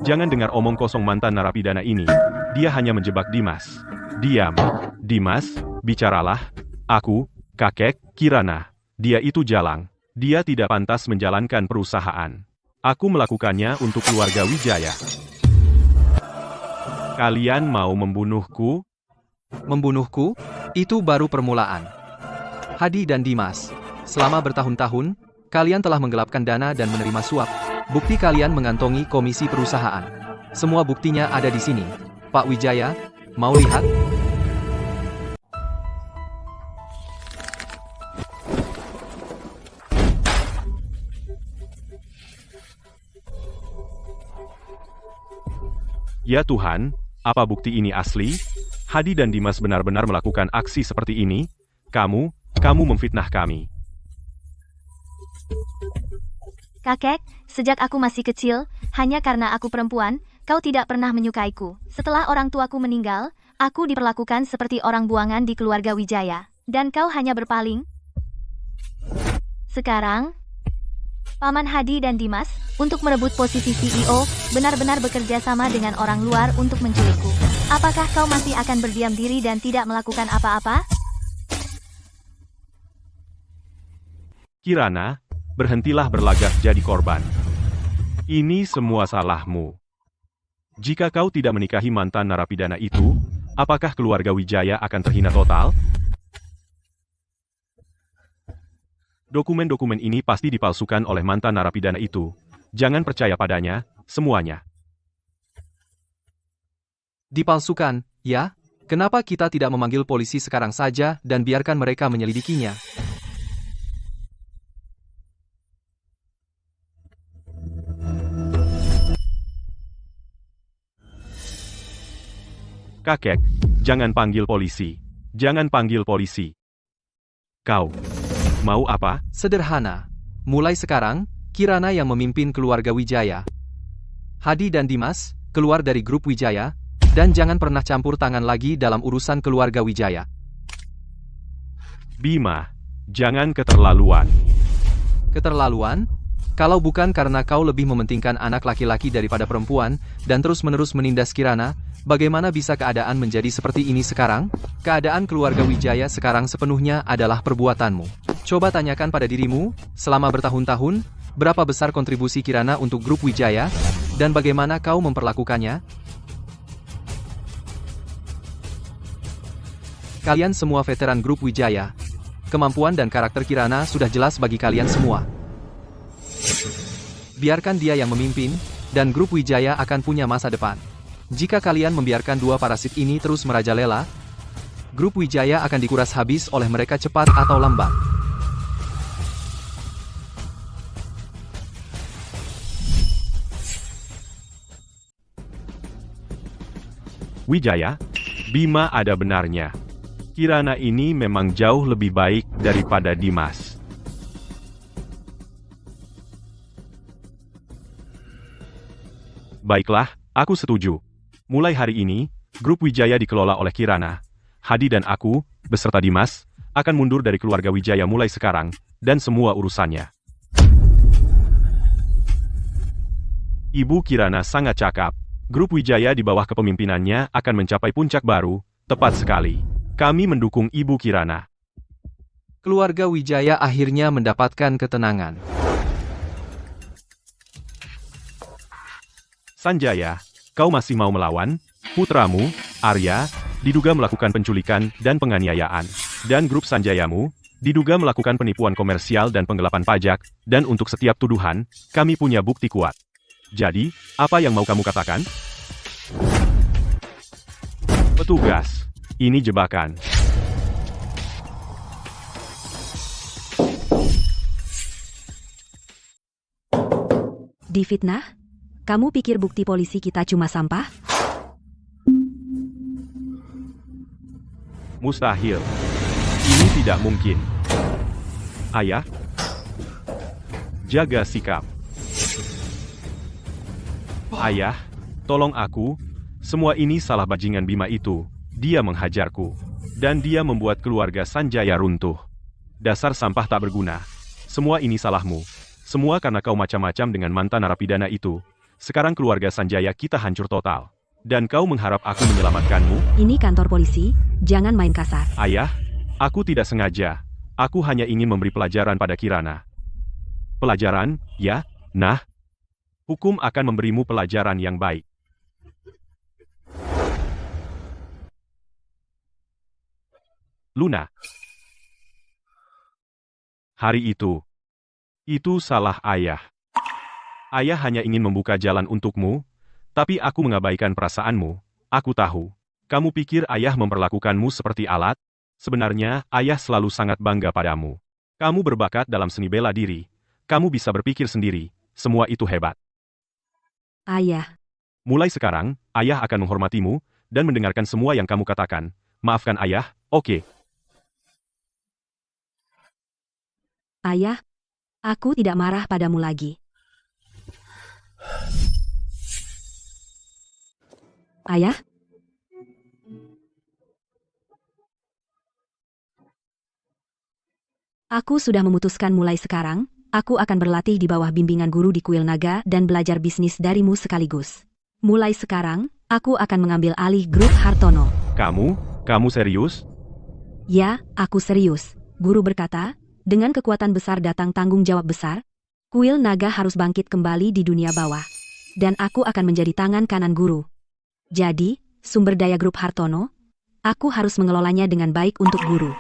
S1: jangan dengar omong kosong mantan narapidana ini. Dia hanya menjebak Dimas. Diam. Dimas, bicaralah. Aku, kakek, Kirana. Dia itu jalang. Dia tidak pantas menjalankan perusahaan. Aku melakukannya untuk keluarga Wijaya. Kalian mau membunuhku?
S2: Membunuhku? Itu baru permulaan. Hadi dan Dimas, selama bertahun-tahun, kalian telah menggelapkan dana dan menerima suap. Bukti kalian mengantongi komisi perusahaan. Semua buktinya ada di sini. Pak Wijaya, mau lihat?
S1: Ya Tuhan, apa bukti ini asli? Hadi dan Dimas benar-benar melakukan aksi seperti ini? Kamu memfitnah kami.
S4: Kakek, sejak aku masih kecil, hanya karena aku perempuan, kau tidak pernah menyukaiku. Setelah orang tuaku meninggal, aku diperlakukan seperti orang buangan di keluarga Wijaya. Dan kau hanya berpaling. Sekarang, Paman Hadi dan Dimas, untuk merebut posisi CEO, benar-benar bekerja sama dengan orang luar untuk menculikku. Apakah kau masih akan berdiam diri dan tidak melakukan apa-apa?
S1: Kirana, berhentilah berlagak jadi korban. Ini semua salahmu. Jika kau tidak menikahi mantan narapidana itu, apakah keluarga Wijaya akan terhina total? Dokumen-dokumen ini pasti dipalsukan oleh mantan narapidana itu. Jangan percaya padanya, semuanya.
S2: Dipalsukan, ya? Kenapa kita tidak memanggil polisi sekarang saja dan biarkan mereka menyelidikinya?
S1: Kakek, jangan panggil polisi. Jangan panggil polisi. Kau mau apa?
S2: Sederhana. Mulai sekarang, Kirana yang memimpin keluarga Wijaya. Hadi dan Dimas, keluar dari grup Wijaya, dan jangan pernah campur tangan lagi dalam urusan keluarga Wijaya.
S1: Bima, jangan keterlaluan.
S2: Keterlaluan? Kalau bukan karena kau lebih mementingkan anak laki-laki daripada perempuan, dan terus-menerus menindas Kirana, bagaimana bisa keadaan menjadi seperti ini sekarang? Keadaan keluarga Wijaya sekarang sepenuhnya adalah perbuatanmu. Coba tanyakan pada dirimu, selama bertahun-tahun, berapa besar kontribusi Kirana untuk grup Wijaya, dan bagaimana kau memperlakukannya? Kalian semua veteran grup Wijaya. Kemampuan dan karakter Kirana sudah jelas bagi kalian semua. Biarkan dia yang memimpin, dan grup Wijaya akan punya masa depan. Jika kalian membiarkan dua parasit ini terus merajalela, grup Wijaya akan dikuras habis oleh mereka cepat atau lambat.
S1: Wijaya, Bima ada benarnya. Kirana ini memang jauh lebih baik daripada Dimas. Baiklah, aku setuju. Mulai hari ini, grup Wijaya dikelola oleh Kirana. Hadi dan aku, beserta Dimas, akan mundur dari keluarga Wijaya mulai sekarang, dan semua urusannya. Ibu Kirana sangat cakap. Grup Wijaya di bawah kepemimpinannya akan mencapai puncak baru, tepat sekali. Kami mendukung Ibu Kirana.
S2: Keluarga Wijaya akhirnya mendapatkan ketenangan.
S1: Sanjaya, kau masih mau melawan? Putramu, Arya, diduga melakukan penculikan dan penganiayaan. Dan grup Sanjayamu, diduga melakukan penipuan komersial dan penggelapan pajak, dan untuk setiap tuduhan, kami punya bukti kuat. Jadi, apa yang mau kamu katakan? Petugas, ini jebakan.
S3: Difitnah? Kamu pikir bukti polisi kita cuma sampah?
S1: Mustahil. Ini tidak mungkin. Ayah, jaga sikap. Ayah, tolong aku. Semua ini salah bajingan Bima itu. Dia menghajarku. Dan dia membuat keluarga Sanjaya runtuh. Dasar sampah tak berguna. Semua ini salahmu. Semua karena kau macam-macam dengan mantan narapidana itu. Sekarang keluarga Sanjaya kita hancur total. Dan kau mengharap aku menyelamatkanmu?
S3: Ini kantor polisi, jangan main kasar.
S1: Ayah, aku tidak sengaja. Aku hanya ingin memberi pelajaran pada Kirana. Pelajaran, ya? Nah, hukum akan memberimu pelajaran yang baik. Luna. Hari itu salah ayah. Ayah hanya ingin membuka jalan untukmu, tapi aku mengabaikan perasaanmu. Aku tahu. Kamu pikir ayah memperlakukanmu seperti alat? Sebenarnya, ayah selalu sangat bangga padamu. Kamu berbakat dalam seni bela diri. Kamu bisa berpikir sendiri. Semua itu hebat.
S3: Ayah,
S1: Mulai sekarang, ayah akan menghormatimu, dan mendengarkan semua yang kamu katakan. Maafkan ayah, oke?
S3: ayah, aku tidak marah padamu lagi. Ayah? Aku sudah memutuskan mulai sekarang, aku akan berlatih di bawah bimbingan guru di Kuil Naga dan belajar bisnis darimu sekaligus. Mulai sekarang, aku akan mengambil alih grup Hartono.
S1: Kamu serius?
S3: Ya, aku serius. Guru berkata, dengan kekuatan besar datang tanggung jawab besar. Kuil Naga harus bangkit kembali di dunia bawah. dan aku akan menjadi tangan kanan guru. Jadi, sumber daya grup Hartono, aku harus mengelolanya dengan baik untuk guru.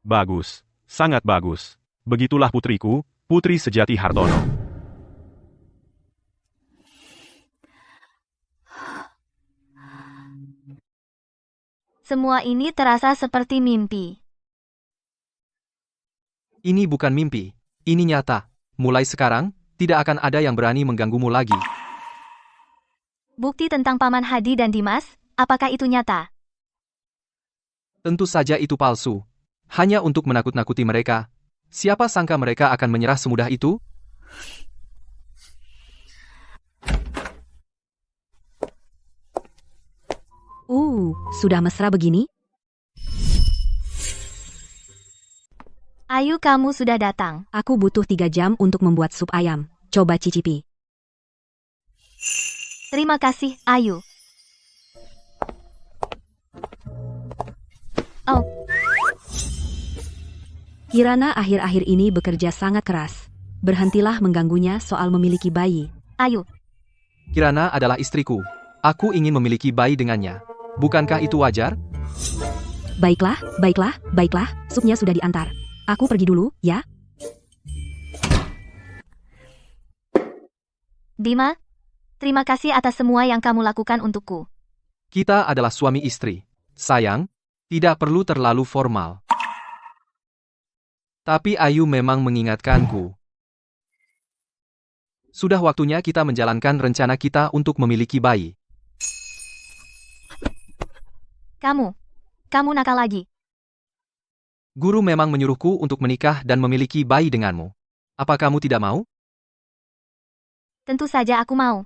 S1: Bagus, sangat bagus. Begitulah putriku, putri sejati Hartono.
S4: Semua ini terasa seperti mimpi.
S2: Ini bukan mimpi, ini nyata. Mulai sekarang, tidak akan ada yang berani mengganggumu lagi.
S4: Bukti tentang Paman Hadi dan Dimas, apakah itu nyata?
S2: Tentu saja itu palsu. Hanya untuk menakut-nakuti mereka. Siapa sangka mereka akan menyerah semudah itu?
S3: Sudah mesra begini?
S4: Ayu, kamu sudah datang.
S3: Aku butuh 3 jam untuk membuat sup ayam. Coba cicipi.
S4: Terima kasih, Ayu. Oh,
S3: Kirana akhir-akhir ini bekerja sangat keras. Berhentilah mengganggunya soal memiliki bayi.
S4: Ayu.
S2: Kirana adalah istriku. Aku ingin memiliki bayi dengannya. Bukankah itu wajar?
S3: Baiklah, supnya sudah diantar. Aku pergi dulu, ya.
S4: Bima, terima kasih atas semua yang kamu lakukan untukku.
S2: Kita adalah suami istri. Sayang, tidak perlu terlalu formal. Tapi Ayu memang mengingatkanku. Sudah waktunya kita menjalankan rencana kita untuk memiliki bayi.
S4: Kamu nakal lagi.
S2: Guru memang menyuruhku untuk menikah dan memiliki bayi denganmu. Apa kamu tidak mau?
S4: Tentu saja aku mau.